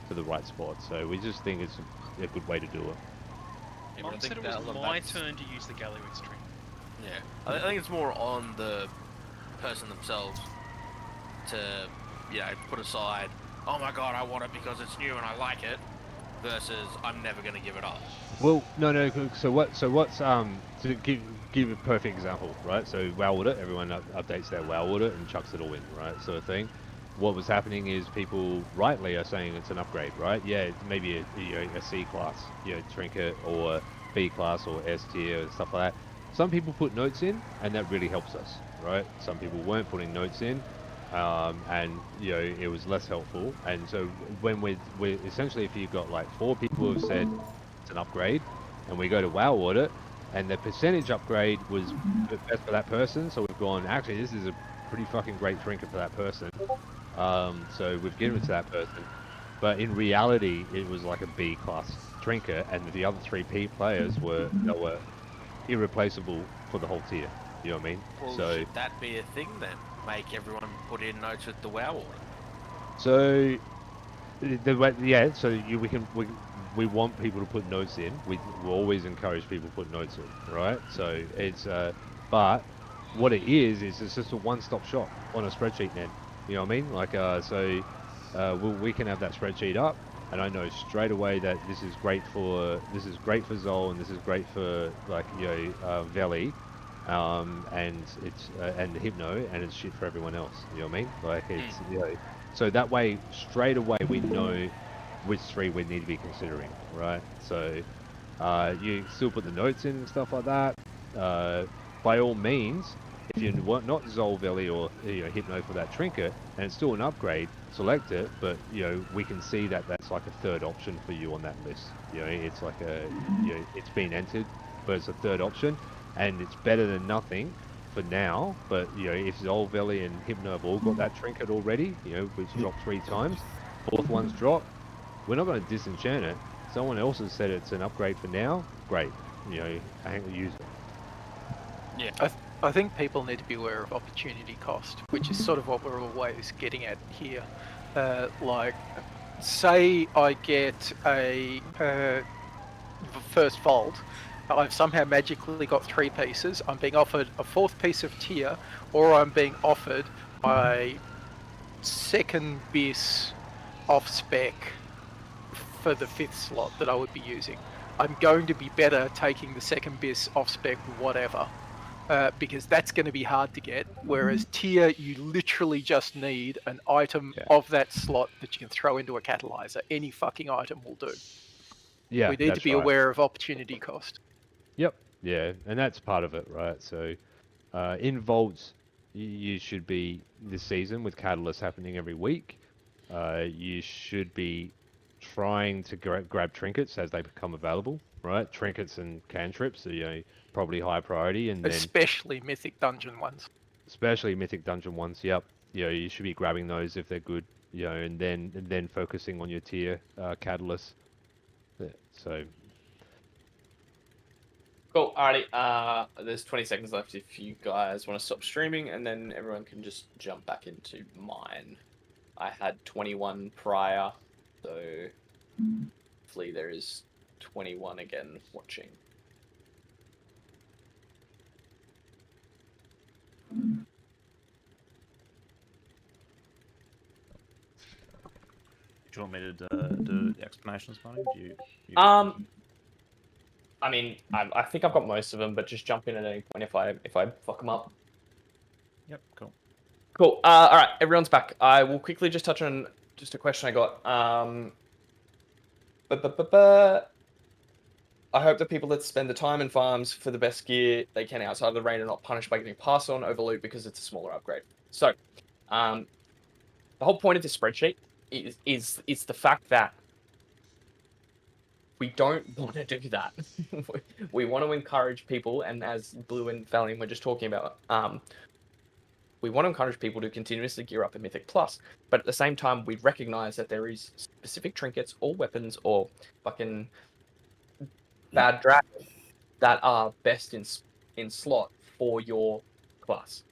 to the right spot. So we just think it's a good way to do it. Mom said it was my turn to use the Gallywix string. Yeah, I think it's more on the person themselves to, put aside, oh my god, I want it because it's new and I like it, versus I'm never going to give it up. Well, no. So what's to give a perfect example, right? So WoW Audit, everyone updates their WoW Audit and chucks it all in, right? Sort of thing. What was happening is people rightly are saying it's an upgrade, right? Yeah, maybe a C class, trinket, or B class or S tier and stuff like that. Some people put notes in, and that really helps us, right? Some people weren't putting notes in, and it was less helpful. And so when we essentially, if you've got like 4 people who have said it's an upgrade, and we go to WoW Audit, and the percentage upgrade was best for that person, so we've gone, actually this is a pretty fucking great trinket for that person. So we've given it to that person, but in reality it was like a B class trinket, and the other 3 players were irreplaceable for the whole tier. You know what I mean? Well, So should that be a thing then? Make everyone put in notes with the WoW order? So we want people to put notes in. We always encourage people to put notes in, right? So it's but what it is it's just a one-stop shop on a spreadsheet then. You know what I mean? Like we can have that spreadsheet up, and I know straight away that this is great for Zol, and this is great for Veli, and it's and Hypno, and it's shit for everyone else. You know what I mean? Like it's so that way straight away we know which 3 we need to be considering, right? So you still put the notes in and stuff like that. By all means, If you want not Zolveli or Hypno for that trinket, and it's still an upgrade, select it. But we can see that that's like a third option for you on that list. It's like it's been entered, but it's a third option, and it's better than nothing for now. But if Zolveli and Hypno have all got that trinket already, which dropped 3 times, fourth one's dropped, we're not going to disenchant it. Someone else has said it's an upgrade for now. Great, I think we use it. Yeah. I think people need to be aware of opportunity cost, which is sort of what we're always getting at here. Like, say I get a first vault, I've somehow magically got 3 pieces. I'm being offered a 4th piece of tier, or I'm being offered my second bis off spec for the 5th slot that I would be using. I'm going to be better taking the second bis off spec whatever. Because that's going to be hard to get, whereas tier, you literally just need an item of that slot that you can throw into a catalyzer. Any fucking item will do. Yeah, We need to be aware of opportunity cost. Yep. Yeah, and that's part of it, right? So, in vaults, you should be this season with catalysts happening every week. You should be trying to grab trinkets as they become available, right? Trinkets and cantrips are probably high priority, and then especially mythic dungeon ones. Especially mythic dungeon ones. Yep. You should be grabbing those if they're good. And then focusing on your tier catalysts. Yeah, so. Cool. Alrighty. There's 20 seconds left if you guys want to stop streaming, and then everyone can just jump back into mine. I had 21 prior, so hopefully there is 21 again watching. Do you want me to do the explanations, Marty? I mean, I think I've got most of them, but just jump in at any point if I fuck them up. Yep, cool. Cool. All right, everyone's back. I will quickly just touch on just a question I got. I hope that people that spend the time in farms for the best gear they can outside of the rain are not punished by getting passed on over loot because it's a smaller upgrade. So, the whole point of this spreadsheet is the fact that we don't want to do that. We want to encourage people, and as Blue and Valiant were just talking about, we want to encourage people to continuously gear up in Mythic Plus, but at the same time, we recognize that there is specific trinkets or weapons or fucking bad dragons that are best in slot for your class.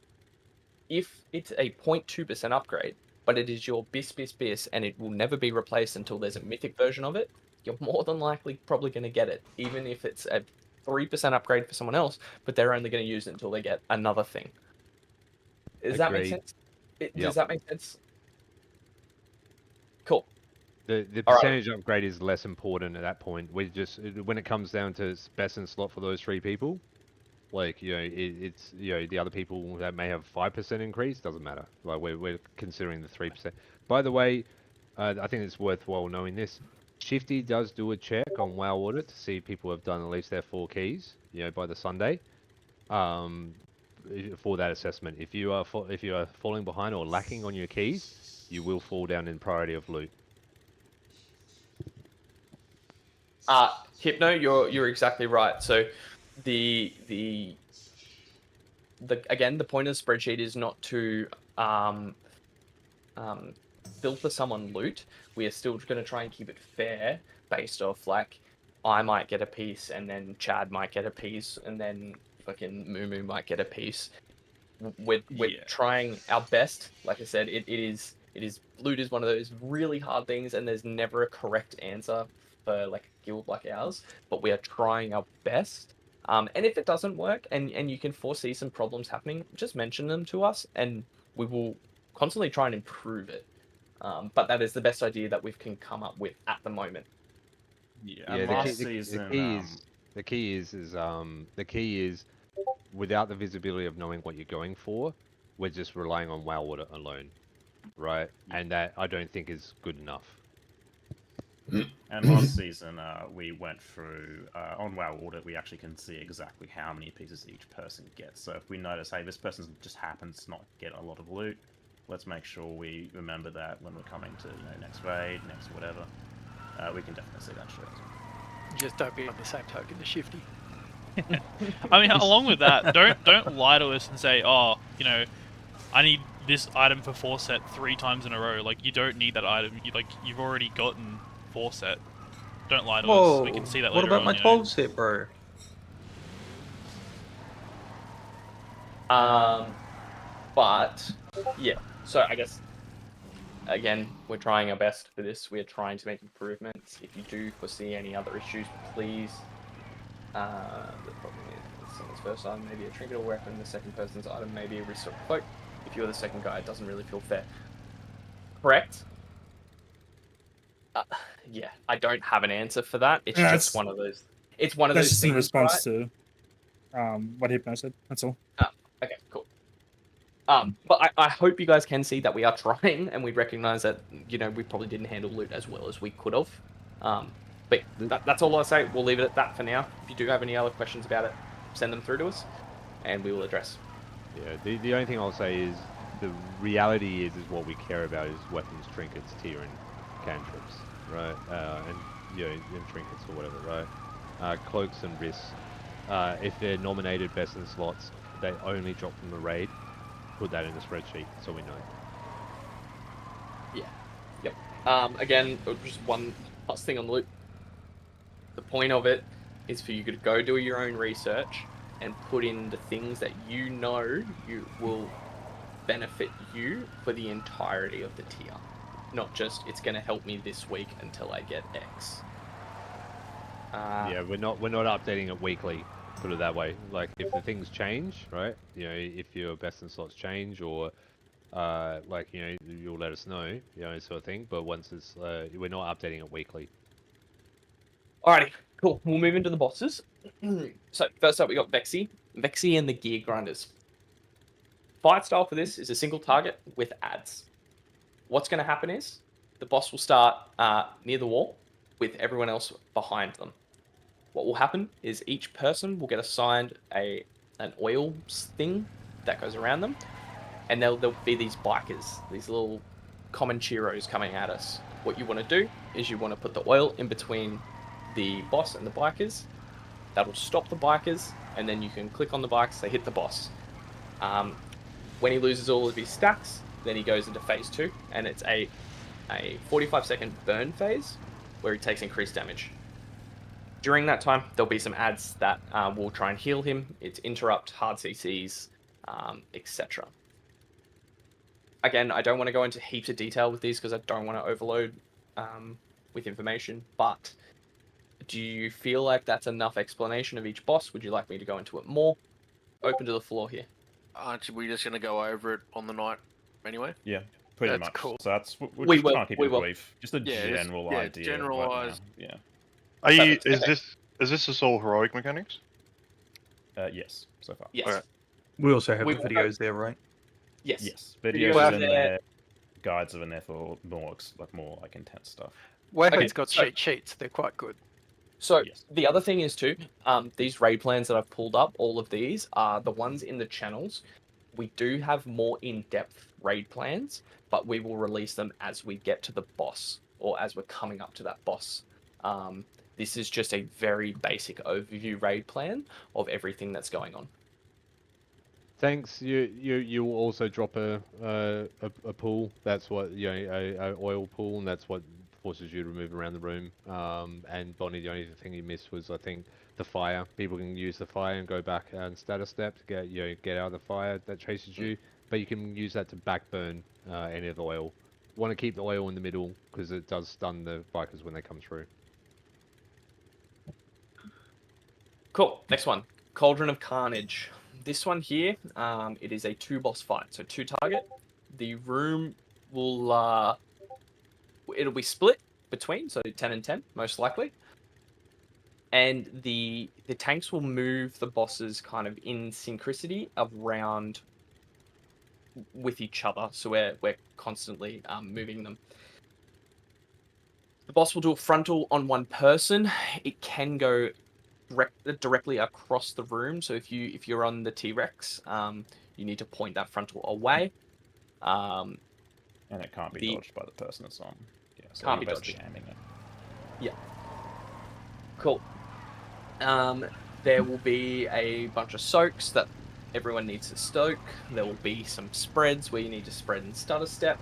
If it's a 0.2% upgrade, but it is your bis, and it will never be replaced until there's a Mythic version of it, you're more than likely probably going to get it, even if it's a 3% upgrade for someone else, but they're only going to use it until they get another thing. Does that make sense? Does that make sense? Cool. The percentage upgrade is less important at that point. We just, when it comes down to best in slot for those 3 people, like it's the other people that may have 5% increase doesn't matter. Like we're considering the 3%. By the way, I think it's worthwhile knowing this. Shifty does do a check on WoW Audit to see if people have done at least their 4 keys, by the Sunday, for that assessment. If you are falling behind or lacking on your keys, you will fall down in priority of loot. Hypno, you're exactly right. So the again, the point of the spreadsheet is not to filter someone loot. We are still going to try and keep it fair based off, like, I might get a piece and then Chad might get a piece and then fucking Moo might get a piece. We're trying our best. Like I said, it is loot is one of those really hard things, and there's never a correct answer for like a guild like ours, but we are trying our best. And if it doesn't work and you can foresee some problems happening, just mention them to us and we will constantly try and improve it. But that is the best idea that we can come up with at the moment. Yeah, last season, the key is without the visibility of knowing what you're going for, we're just relying on WoW Audit alone, right? And that I don't think is good enough. And last season, we went through on WoW Audit. We actually can see exactly how many pieces each person gets. So if we notice, hey, this person just happens to not get a lot of loot, let's make sure we remember that when we're coming to next raid, next whatever. We can definitely see that shit as well. Just don't be on the same token as Shifty. I mean, along with that, don't lie to us and say, oh, I need this item for 4 set 3 times in a row. Like, you don't need that item. You've already gotten 4 set. Don't lie to us. We can see that later What about on, my 12 set, bro? But yeah, so I guess again, we're trying our best for this. We're trying to make improvements. If you do foresee any other issues, please. The problem is someone's first item may be a trinket or weapon. The second person's item may be a wrist or cloak. If you're the second guy, it doesn't really feel fair. Correct. Yeah, I don't have an answer for that. It's just one of those. It's one of That's those just in things, response right? to what Hypno said. That's all. Okay, cool. But I hope you guys can see that we are trying, and we recognize that we probably didn't handle loot as well as we could have. But that's all I'll say. We'll leave it at that for now. If you do have any other questions about it, send them through to us, and we will address. Yeah, the only thing I'll say is the reality is what we care about is weapons, trinkets, tier, and cantrips, right? And trinkets or whatever, right? Cloaks and wrists. If they're nominated best in slots, they only drop from the raid. Put that in the spreadsheet so we know. Yeah. Yep. Again, just one last thing on the loot. The point of it is for you to go do your own research and put in the things that you will benefit you for the entirety of the tier. Not just, it's going to help me this week until I get X. Yeah, we're not updating it weekly. Put it that way. Like if the things change, right? If your best in slots change, or you'll let us know, sort of thing. But once it's, we're not updating it weekly. Alrighty, cool. We'll move into the bosses. So first up, we got Vexy and the Gear Grinders. Fight style for this is a single target with adds. What's going to happen is the boss will start near the wall with everyone else behind them. What will happen is each person will get assigned an oil thing that goes around them, and there'll be these bikers, these little Comancheros coming at us. What you want to do is you want to put the oil in between the boss and the bikers. That'll stop the bikers, and then you can click on the bikes, they hit the boss. When he loses all of his stacks, then he goes into phase 2, and it's a 45-second burn phase where he takes increased damage. During that time, there'll be some adds that will try and heal him. It's interrupt, hard CCs, etc. Again, I don't want to go into heaps of detail with these because I don't want to overload with information, but do you feel like that's enough explanation of each boss? Would you like me to go into it more? Open to the floor here. Aren't we just going to go over it on the night anyway? Yeah, pretty That's much. cool. So that's We we're just will, trying to keep we it will. brief. Just a general idea. Generalized. Yeah. Are you? Perfect. Is this all heroic mechanics? Yes, so far. Yes. Alright. We also have We the will videos there, right? Yes. Yes, videos Well, are in there. Guides are in there for more intense stuff. Weapon's Okay, got so- cheat sheets. They're quite good. So the other thing is too, these raid plans that I've pulled up, all of these are the ones in the channels. We do have more in-depth raid plans, but we will release them as we get to the boss or as we're coming up to that boss. This is just a very basic overview raid plan of everything that's going on. Thanks. You will also drop a pool. That's what a oil pool, and that's what forces you to move around the room. And Bonnie, the only thing you missed was I think the fire. People can use the fire and go back and status step to get out of the fire that chases you. But you can use that to backburn any of the oil. Want to keep the oil in the middle because it does stun the bikers when they come through. Cool. Next one, Cauldron of Carnage. This one here, it is a 2-boss fight, so 2 target. The room will it'll be split between, so 10 and 10 most likely. And the tanks will move the bosses kind of in synchronicity around with each other, so we're constantly moving them. The boss will do a frontal on one person. It can go directly across the room. So if you're on the T-Rex, you need to point that frontal away. And it can't be dodged by the person it's on. Yeah, so can't you're be basically dodged. aiming it. Yeah. Cool. There will be a bunch of soaks that everyone needs to stoke. There will be some spreads where you need to spread and stutter step.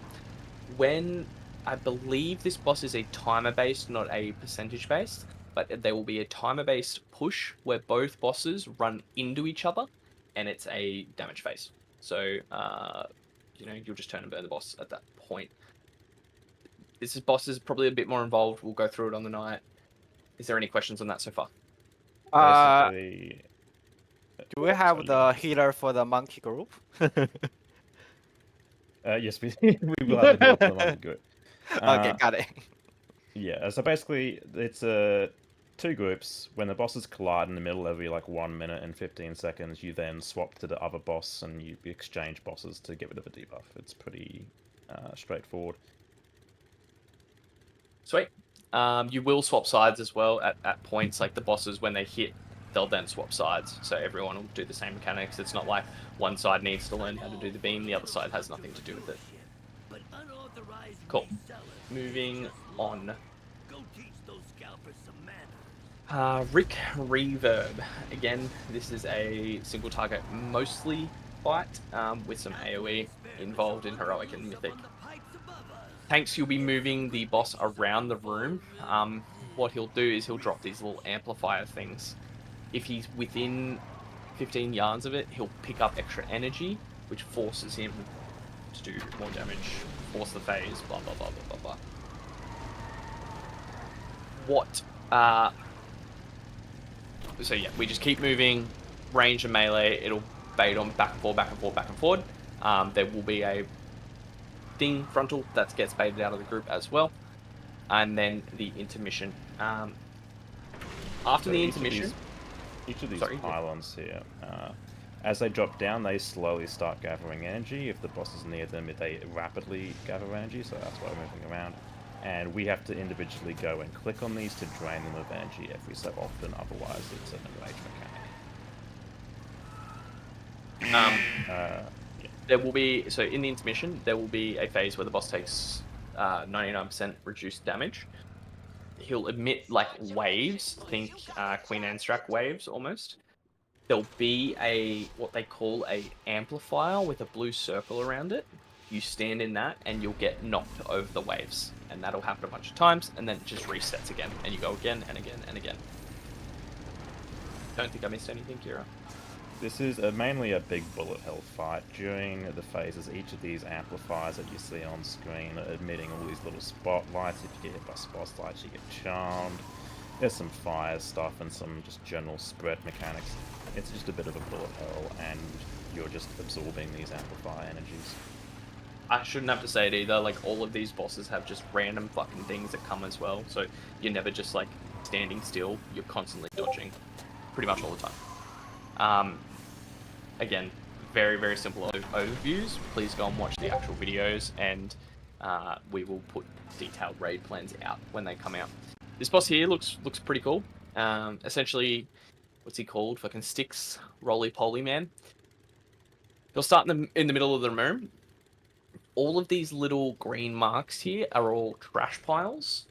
When I believe this boss is a timer based, not a percentage based, but there will be a timer based push where both bosses run into each other, and it's a damage phase. So you'll just turn and burn the boss at that point. This boss is probably a bit more involved. We'll go through it on the night. Is there any questions on that so far? Basically, do we have the healer for the monkey group? Yes, we will have a healer for the monkey group. Okay, got it. Yeah, so basically, it's two groups. When the bosses collide in the middle every 1 minute and 15 seconds, you then swap to the other boss and you exchange bosses to get rid of a debuff. It's pretty straightforward. Sweet. You will swap sides as well at points. Like the bosses, when they hit, they'll then swap sides. So everyone will do the same mechanics. It's not like one side needs to learn how to do the beam, the other side has nothing to do with it. Cool. Moving on. Rick Reverb. Again, this is a single target mostly fight with some AoE involved in Heroic and Mythic. Tanks, you'll be moving the boss around the room. What he'll do is he'll drop these little amplifier things. If he's within 15 yards of it, he'll pick up extra energy, which forces him to do more damage, force the phase, blah, blah, blah, blah, blah, blah. So yeah, we just keep moving, range and melee, it'll bait on back and forth, back and forth, back and forth. There will be a ding frontal that gets baited out of the group as well. And then the intermission. After the intermission... Each of these pylons here, as they drop down, they slowly start gathering energy. If the boss is near them, they rapidly gather energy, so that's why we're moving around. And we have to individually go and click on these to drain them of energy every so often, otherwise it's an enrage mechanic. There will be, so in the intermission, there will be a phase where the boss takes 99% reduced damage. He'll emit waves, think Queen Anne-Strack waves almost. There'll be what they call a amplifier with a blue circle around it. You stand in that and you'll get knocked over the waves. And that'll happen a bunch of times and then it just resets again. And you go again and again and again. Don't think I missed anything, Kira. This is mainly a big bullet hell fight. During the phases, each of these amplifiers that you see on screen are emitting all these little spotlights. If you get hit by spotlights, you get charmed. There's some fire stuff and some just general spread mechanics. It's just a bit of a bullet hell, and you're just absorbing these amplifier energies. I shouldn't have to say it either. All of these bosses have just random fucking things that come as well. So you're never just standing still. You're constantly dodging, pretty much all the time. Again, very, very simple overviews. Please go and watch the actual videos, and we will put detailed raid plans out when they come out. This boss here looks pretty cool. Essentially, what's he called? Fucking Sticks, Roly-Poly Man. He'll start in the middle of the room. All of these little green marks here are all trash piles.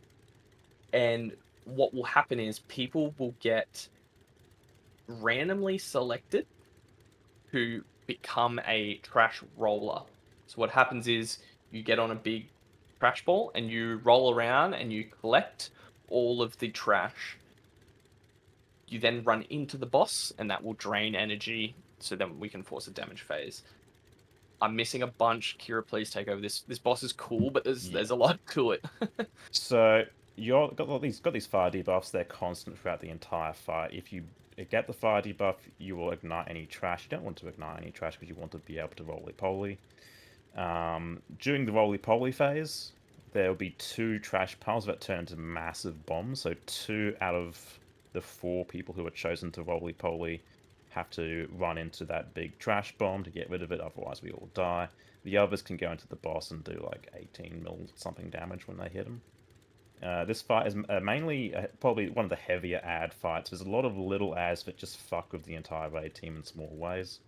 And what will happen is people will get randomly selected who become a trash roller. So what happens is you get on a big trash ball and you roll around and you collect all of the trash. You then run into the boss and that will drain energy so then we can force a damage phase. I'm missing a bunch. Kira, please take over this. This boss is cool, but there's a lot to it. So you've got these fire debuffs. They're constant throughout the entire fight. If you get the fire debuff, you will ignite any trash. You don't want to ignite any trash because you want to be able to roly-poly. During the roly-poly phase, there will be 2 trash piles that turn into massive bombs. So 2 out of the 4 people who are chosen to roly-poly have to run into that big trash bomb to get rid of it, otherwise we all die. The others can go into the boss and do 18 mil something damage when they hit them. This fight is mainly probably one of the heavier ad fights. There's a lot of little ads that just fuck with the entire raid team in small ways.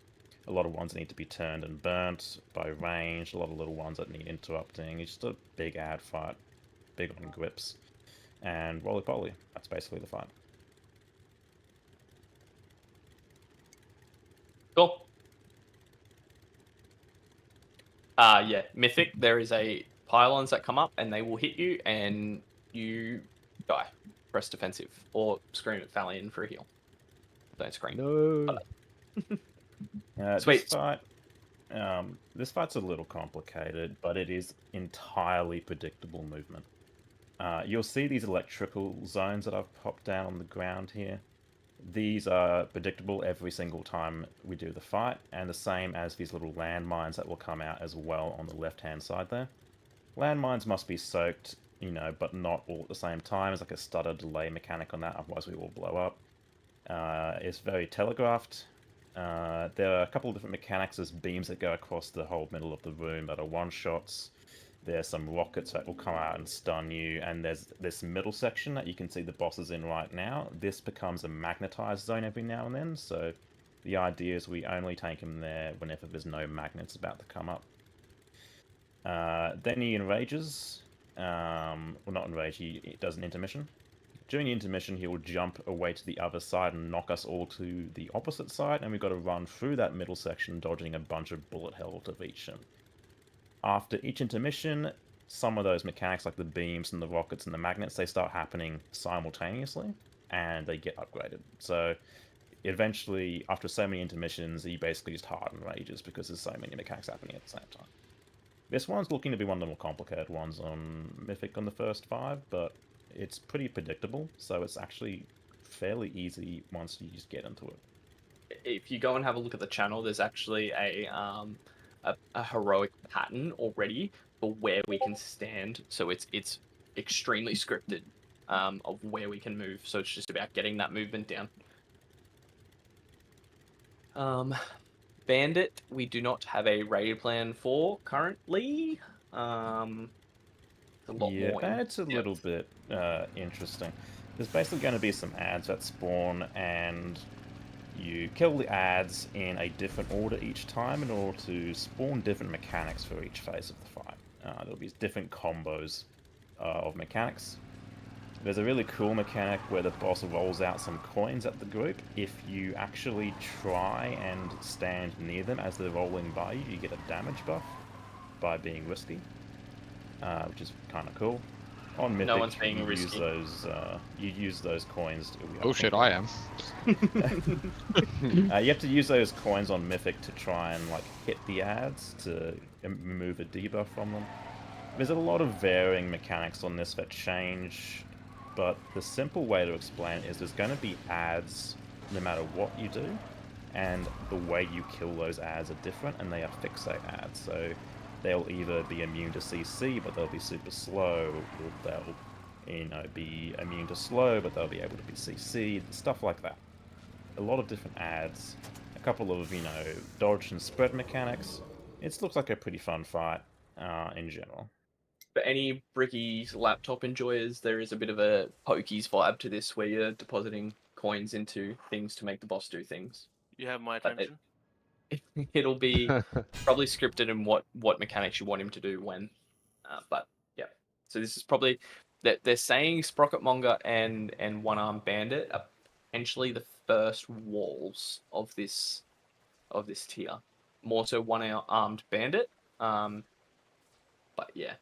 A lot of ones that need to be turned and burnt by range. A lot of little ones that need interrupting. It's just a big ad fight. Big on grips. And roly-poly. That's basically the fight. Cool. Yeah, Mythic, there is a pylons that come up and they will hit you and you die. Press defensive or scream at Thalion for a heal. Don't scream. No. Sweet. This fight's a little complicated, but it is entirely predictable movement. You'll see these electrical zones that I've popped down on the ground here. These are predictable every single time we do the fight, and the same as these little landmines that will come out as well on the left-hand side there. Landmines must be soaked, you know, but not all at the same time. It's like a stutter delay mechanic on that, otherwise we will blow up. It's very telegraphed. There are a couple of different mechanics. There's beams that go across the whole middle of the room that are one-shots. There's some rockets that will come out and stun you, and there's this middle section that you can see the bosses in right now. This becomes a magnetized zone every now and then, so the idea is we only take them there whenever there's no magnets about to come up. Then he enrages. Well, not enrage, he does an intermission. During the intermission, he will jump away to the other side and knock us all to the opposite side, and we've got to run through that middle section, dodging a bunch of bullet hell to reach him. After each intermission, some of those mechanics, like the beams and the rockets and the magnets, they start happening simultaneously, and they get upgraded. So eventually, after so many intermissions, he basically just hard enrages because there's so many mechanics happening at the same time. This one's looking to be one of the more complicated ones on Mythic on the first 5, but it's pretty predictable, so it's actually fairly easy once you just get into it. If you go and have a look at the channel, there's actually a heroic pattern already for where we can stand. So it's extremely scripted of where we can move. So it's just about getting that movement down. Bandit, we do not have a raid plan for currently. It's a lot Yeah, more. Bandit's a little bit interesting. There's basically going to be some ads that spawn, and you kill the ads in a different order each time in order to spawn different mechanics for each phase of the fight. There'll be different combos of mechanics. There's a really cool mechanic where the boss rolls out some coins at the group. If you actually try and stand near them as they're rolling by you, you get a damage buff by being risky, which is kind of cool. On Mythic, No one's being risky. You use those coins. Oh shit, I am. You have to use those coins on Mythic to try and like hit the ads to remove a debuff from them. There's a lot of varying mechanics on this that change, but the simple way to explain it is there's going to be ads no matter what you do, and the way you kill those ads are different, and they are fixate ads. So they'll either be immune to CC, but they'll be super slow, or they'll, you know, be immune to slow, but they'll be able to be CC'd, stuff like that. A lot of different ads, a couple of, you know, dodge and spread mechanics. It looks like a pretty fun fight in general. For any Bricky's laptop enjoyers, there is a bit of a pokies vibe to this, where you're depositing coins into things to make the boss do things. You have my attention. It'll be probably scripted in what mechanics you want him to do when. But yeah, so this is probably that they're saying Sprocketmonger and One Armed Bandit are potentially the first walls of this tier. More so One Armed Bandit. But yeah.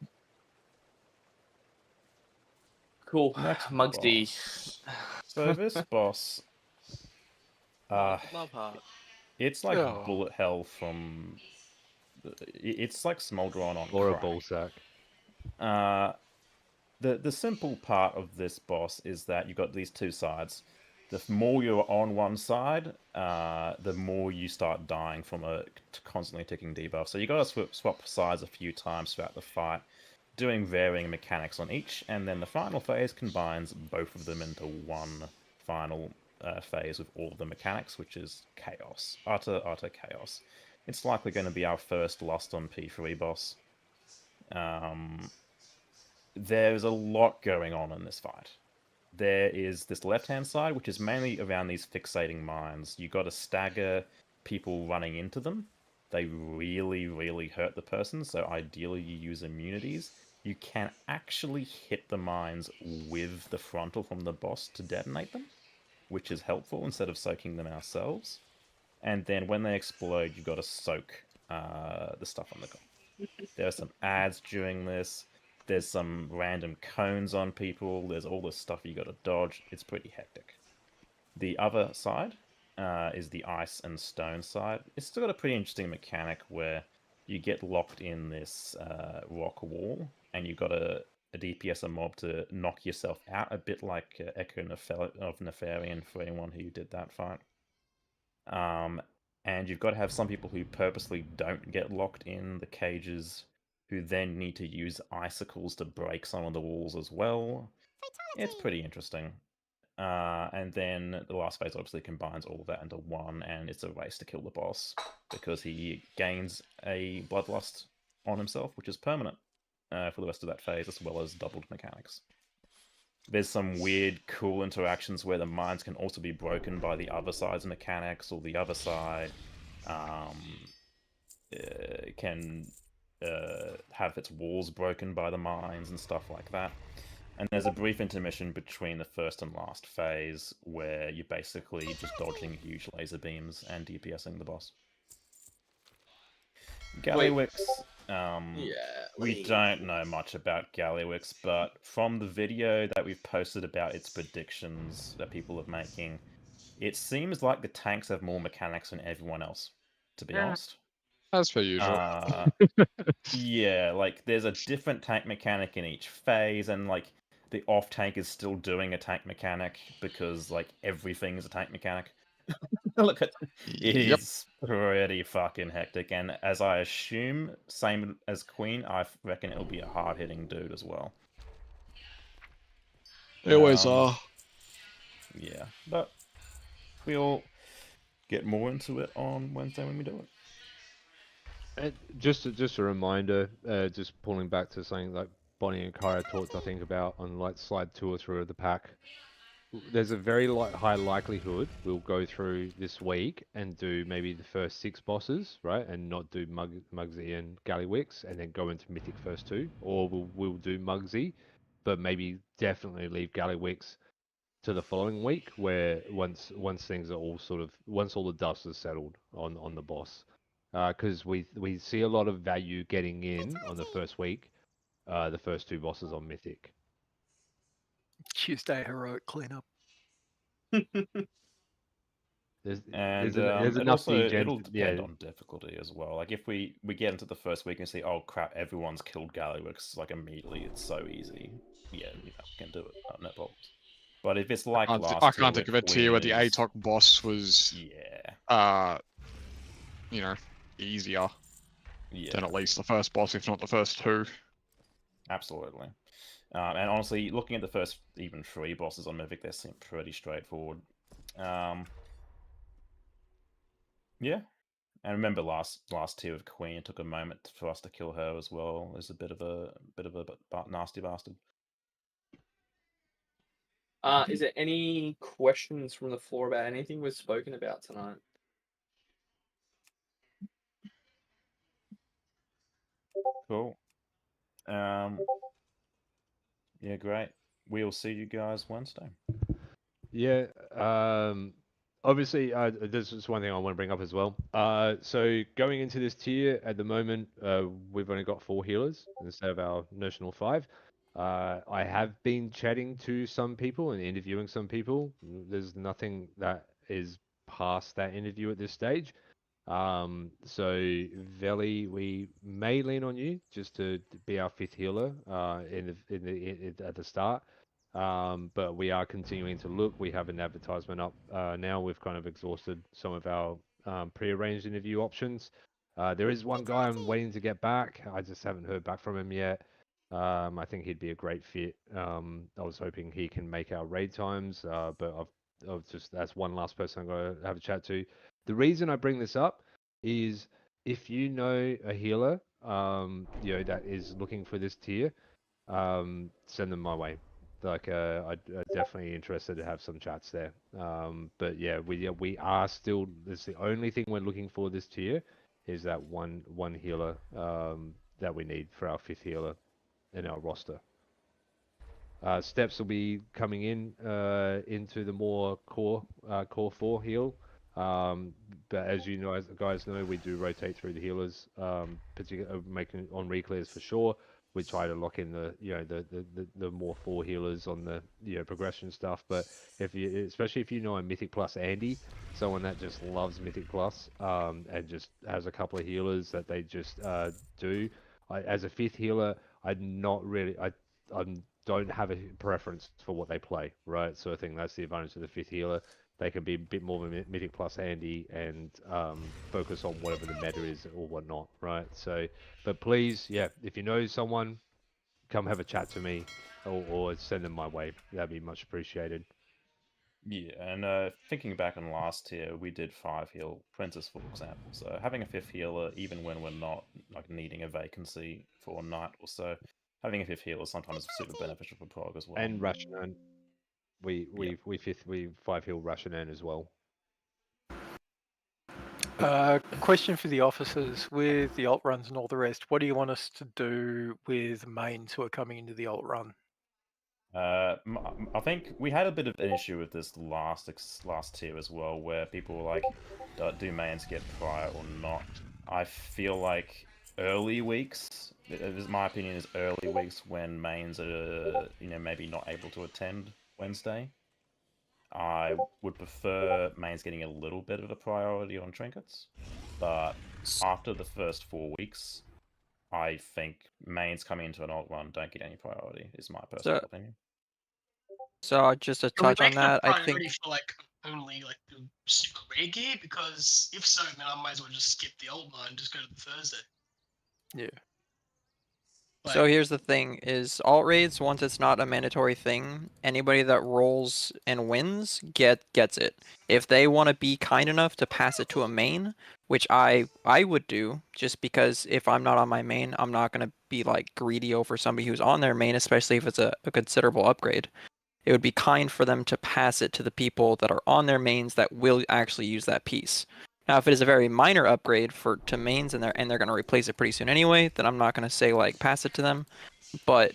Cool. Mugsy. So this boss, Love heart. it's like Oh. bullet hell from. It's like Smolderon on Or a crack. ball sack. The simple part of this boss is that you've got these two sides. The more you're on one side, the more you start dying from a constantly ticking debuff. So you got to swap sides a few times throughout the fight, doing varying mechanics on each, and then the final phase combines both of them into one final phase with all of the mechanics, which is chaos. Utter chaos. It's likely going to be our first Lust on P3 boss. there's a lot going on in this fight. There is this left-hand side, which is mainly around these fixating mines. You got to stagger people running into them. They really, really hurt the person, so ideally you use immunities. You can actually hit the mines with the frontal from the boss to detonate them, which is helpful instead of soaking them ourselves. And then when they explode, you've got to soak the stuff on the ground. There are some ads during this. There's some random cones on people. There's all this stuff you got to dodge. It's pretty hectic. The other side is the ice and stone side. It's still got a pretty interesting mechanic where you get locked in this rock wall, and you got a DPS a mob to knock yourself out, a bit like Echo of Nefarian for anyone who did that fight. And you've got to have some people who purposely don't get locked in the cages, who then need to use icicles to break some of the walls as well. It's pretty interesting. And then the last phase obviously combines all of that into one, and it's a race to kill the boss, because he gains a bloodlust on himself, which is permanent for the rest of that phase, as well as doubled mechanics. There's some weird, cool interactions where the mines can also be broken by the other side's mechanics, or the other side can have its walls broken by the mines and stuff like that. And there's a brief intermission between the first and last phase where you're basically just dodging huge laser beams and DPSing the boss. Gallywix, we don't know much about Gallywix, but from the video that we've posted about its predictions that people are making, it seems like the tanks have more mechanics than everyone else, to be honest. As per usual. Yeah, like there's a different tank mechanic in each phase, and like the off tank is still doing a tank mechanic because like everything is a tank mechanic. Look at it is pretty fucking hectic, and as I assume, same as Queen, I reckon it'll be a hard hitting dude as well. They always are. Yeah, but we'll get more into it on Wednesday when we do it. And just a reminder, just pulling back to something like Bonnie and Kyra talked, I think, about on like slide 2 or 3 of the pack. There's a very high likelihood we'll go through this week and do maybe the first 6 bosses, right, and not do Mugsy and Gallywix, and then go into Mythic first 2, or we'll do Mugsy, but maybe definitely leave Gallywix to the following week, where once things are all once all the dust is settled on the boss, because we see a lot of value getting in on the first week, the first 2 bosses on Mythic. Tuesday heroic cleanup. There's It enough also degen it'll to- depend on difficulty as well. Like if we get into the first week and see, oh crap, everyone's killed Gallywix, like immediately it's so easy. Yeah, we can do it, no problems. But if it's like last I tier can't think of where a tier where the Queen is- ATOC boss was, you know, easier than at least the first boss, if not the first 2. Absolutely. And honestly, looking at the first even 3 bosses on Mythic, they seem pretty straightforward. Yeah. And remember last tier of Queen, it took a moment for us to kill her as well. There's a bit of a nasty bastard. Is there any questions from the floor about anything we've spoken about tonight? Cool. Yeah, great. We'll see you guys Wednesday. Yeah. Obviously, this is one thing I want to bring up as well. So going into this tier at the moment, we've only got 4 healers instead of our notional 5. I have been chatting to some people and interviewing some people. There's nothing that is past that interview at this stage. So Veli, we may lean on you just to be our 5th healer at the start. But we are continuing to look. We have an advertisement up now. We've kind of exhausted some of our pre-arranged interview options. There is one guy I'm waiting to get back. I just haven't heard back from him yet. I think he'd be a great fit. I was hoping he can make our raid times, but that's one last person I'm going to have a chat to. The reason I bring this up is if you know a healer, that is looking for this tier, send them my way. Like, I'm definitely interested to have some chats there. But yeah, we are still. It's the only thing we're looking for this tier is that one healer that we need for our 5th healer in our roster. Steps will be coming in into the more core 4 heal. But as you know, as the guys know, we do rotate through the healers, particularly making on reclears for sure. We try to lock in the more 4 healers on the progression stuff. But especially if you know a Mythic Plus Andy, someone that just loves Mythic Plus, and just has a couple of healers that they just do. As a 5th healer, I'm not really I'm don't have a preference for what they play, right? So I think that's the advantage of the 5th healer. They can be a bit more of a Mythic Plus handy and focus on whatever the meta is or whatnot, right? So, but please, yeah, if you know someone, come have a chat to me or send them my way. That'd be much appreciated. Yeah, and thinking back on last tier, we did 5 heal Princess, for example. So having a 5th healer, even when we're not like needing a vacancy for a night or so, having a 5th healer is sometimes super beneficial for Prog as well. And Rashanan. We 5 heal Rashanan as well. Question for the officers with the alt runs and all the rest. What do you want us to do with mains who are coming into the alt run? I think we had a bit of an issue with this last tier as well, where people were like, "Do mains get prior or not?" I feel like early weeks, my opinion is early weeks when mains are maybe not able to attend Wednesday. I would prefer mains getting a little bit of a priority on trinkets, but after the first 4 weeks, I think mains coming into an alt run don't get any priority. Is my personal opinion. So just to Can we touch on make it a that, I priority think for like only like the super rare gear? Because if so, then I might as well just skip the alt night and just go to the Thursday. Yeah. so. Here's the thing: is alt raids, once it's not a mandatory thing, anybody that rolls and wins gets it. If they want to be kind enough to pass it to a main, which I would do, just because if I'm not on my main, I'm not gonna be like greedy over somebody who's on their main, especially if it's a considerable upgrade. It would be kind for them to pass it to the people that are on their mains that will actually use that piece. Now, if it is a very minor upgrade to mains and they're going to replace it pretty soon anyway, then I'm not going to say like pass it to them. But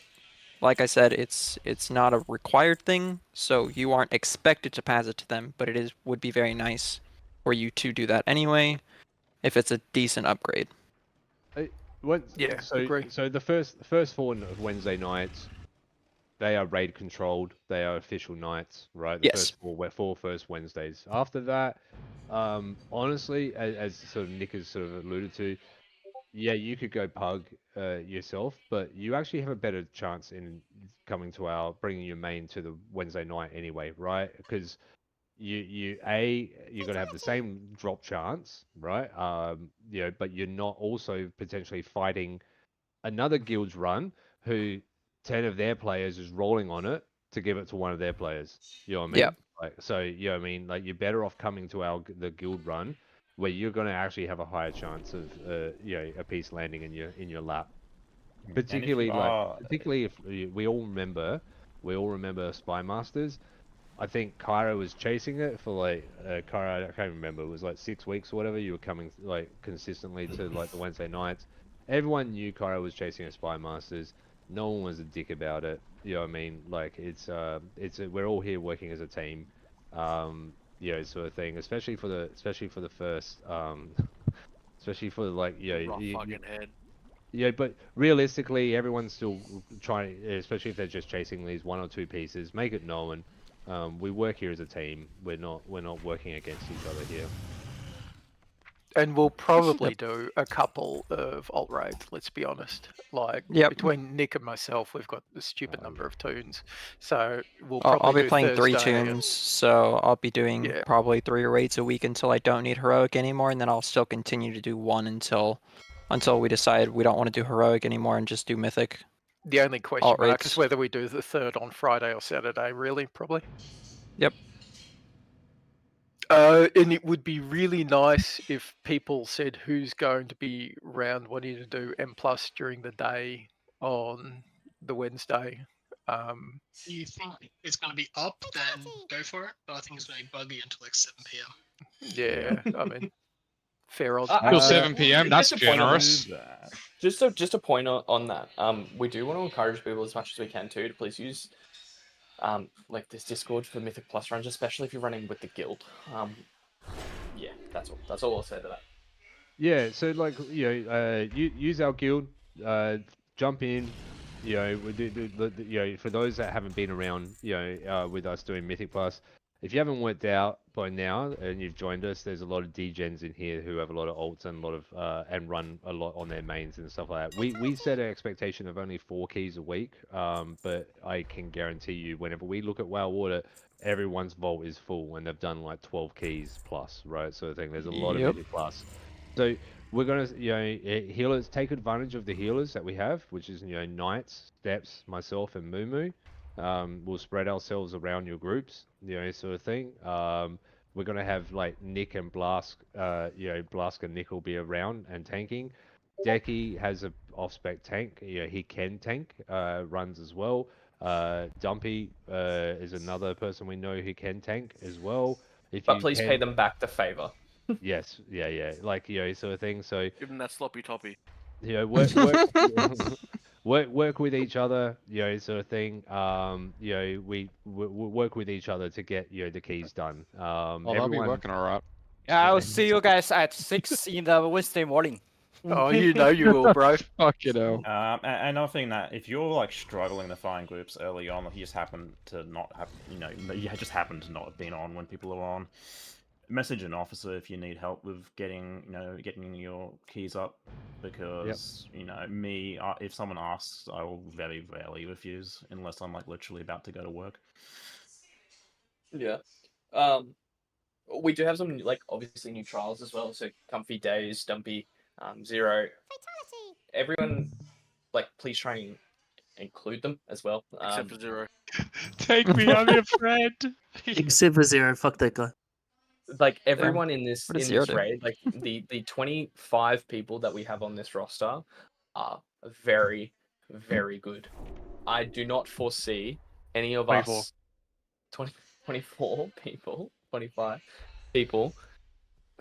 like I said, it's not a required thing, so you aren't expected to pass it to them. But it would be very nice for you to do that anyway, if it's a decent upgrade. Yeah, so, agree. So the first 4 Wednesday nights, they are raid controlled. They are official nights, right? The Yes. four first Wednesdays. After that, honestly, as sort of Nick has sort of alluded to, yeah, you could go pug yourself, but you actually have a better chance in coming to bringing your main to the Wednesday night anyway, right? Because you're gonna have the same drop chance, right? But you're not also potentially fighting another guild's run who 10 of their players is rolling on it to give it to one of their players. You know what I mean? Yep. Like, so, you know what I mean? Like, you're better off coming to the guild run where you're going to actually have a higher chance of, a piece landing in your lap. Particularly, if we all remember Spy Masters. I think Kyra was chasing it for like Kyra. I can't remember. It was like 6 weeks or whatever. You were coming like consistently to like the Wednesday nights. Everyone knew Kyra was chasing a Spy Masters. No one was a dick about it. You know what I mean? Like we're all here working as a team. Sort of thing. Especially for the first. Especially for like Rough fucking head. Yeah, but realistically, everyone's still trying, especially if they're just chasing these 1 or 2 pieces. Make it known. We work here as a team. We're not working against each other here. And we'll probably do a couple of alt raids, let's be honest. Like, between Nick and myself, we've got a stupid number of tunes. So we'll probably I'll be do playing 3 Thursday tunes, so I'll be doing probably 3 raids a week until I don't need heroic anymore, and then I'll still continue to do 1 until we decide we don't want to do heroic anymore and just do mythic. The only question mark is whether we do the 3rd on Friday or Saturday, really, probably. Yep. And it would be really nice if people said who's going to be round wanting to do M+ during the day on the Wednesday. You think it's going to be up, then go for it. But I think it's going to be buggy until like 7 p.m. Yeah, I mean, fair odds. Till 7 p.m. That's Just a point on generous. Just a point on that. We do want to encourage people as much as we can too to please use like this Discord for Mythic Plus runs, especially if you're running with the guild. Yeah, that's all. That's all I'll say to that. Yeah, so like use our guild, jump in. For those that haven't been around, with us doing Mythic Plus, if you haven't worked out by now and you've joined us, there's a lot of degens in here who have a lot of ults and a lot of and run a lot on their mains and stuff like that. We set an expectation of only 4 keys a week, but I can guarantee you, whenever we look at WoW Water, everyone's vault is full and they've done like 12 keys plus, right? So I think there's a lot of Mythic Plus. So we're gonna, healers, take advantage of the healers that we have, which is, Knights, Steps, myself, and Moo. We'll spread ourselves around your groups, sort of thing. We're gonna have like Nick and Blask, Blask and Nick will be around and tanking. Decky has a off-spec tank. He can tank, runs as well. Dumpy is another person we know who can tank as well. But please pay them back the favor. Yes, yeah, like sort of thing. So Give them that sloppy toppy. Work with each other, sort of thing. We work with each other to get the keys done. They'll be working all right. Yeah, I'll see you guys at 6 in the Wednesday morning. Oh, you know you will, bro. Fuck you know. Another thing that if you're like struggling to find groups early on, you just happen to not have, you just happen to not have been on when people are on. Message an officer if you need help with getting your keys up, because me, if someone asks, I will very rarely refuse unless I'm like literally about to go to work. Yeah. We do have some like obviously new trials as well. So Comfy Days, Dumpy, Zero. Fatality. Everyone, like, please try and include them as well. Except for Zero. Take me, I'm your friend. Except for Zero, fuck that guy. Like everyone in this Zero do? raid, like the 25 people that we have on this roster are very, very good. I do not foresee any of 24. us 24 people, 25 people,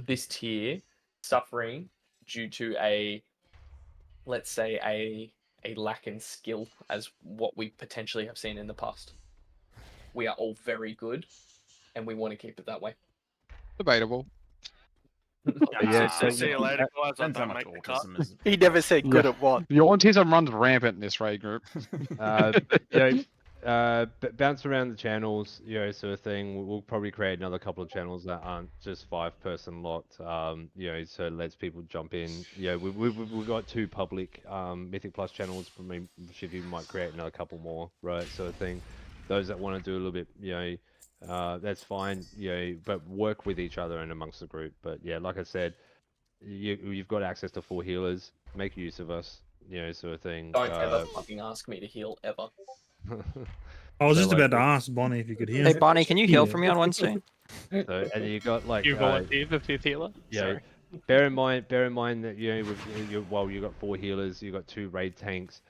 this tier suffering due to let's say a lack in skill as what we potentially have seen in the past. We are all very good, and we want to keep it that way. Debatable. See you later, guys. I don't make the cut. He never said good at what. The autism runs rampant in this raid group. Bounce around the channels, sort of thing. We'll probably create another couple of channels that aren't just 5-person locked. So it lets people jump in. We've got 2 public Mythic Plus channels. I mean, Shivy might create another couple more, right? Sort of thing. Those that want to do a little bit, that's fine, but work with each other and amongst the group. But yeah, like I said, you've got access to 4 healers. Make use of us, sort of thing. Don't ever fucking ask me to heal ever. I was just about to ask Bonnie if you could heal. Hey Bonnie, can you heal for me on Wednesday? So, and you got like You volunteer for 5th healer? Yeah. Sorry. Bear in mind that you've got 4 healers, you've got 2 raid tanks.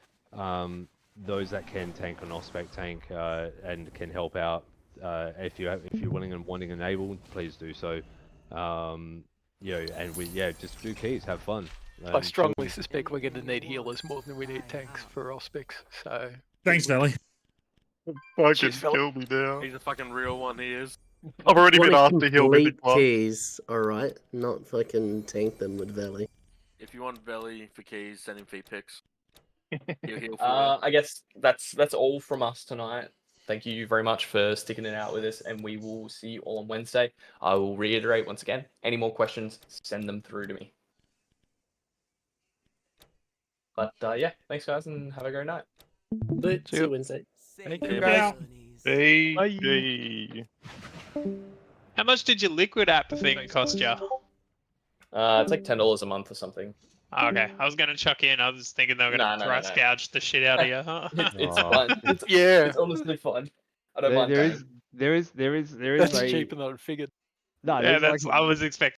Those that can tank an off-spec tank and can help out. If you're willing and wanting and able, please do so. And just do keys, have fun. I strongly suspect we're going to need healers more than we need tanks for Auspex. So thanks, Valley. Fucking kill me now. He's a fucking real one, he is. I've already been asked to heal Mythic Plus. Keys, alright? Not fucking tank them with Valley. If you want Valley for keys, send him feet picks. He'll heal for I guess that's all from us tonight. Thank you very much for sticking it out with us, and we will see you all on Wednesday. I will reiterate once again, any more questions, send them through to me. But yeah, thanks guys, and have a great night. See you Wednesday. Thank you guys. Hey. How much did your liquid app thing cost you? It's like $10 a month or something. Okay, I was gonna chuck in. I was thinking they were gonna price gouge the shit out of you. Huh? It's fun. It's honestly fun. I don't mind. There is that's a... cheaper than I figured. No, yeah, I was expecting.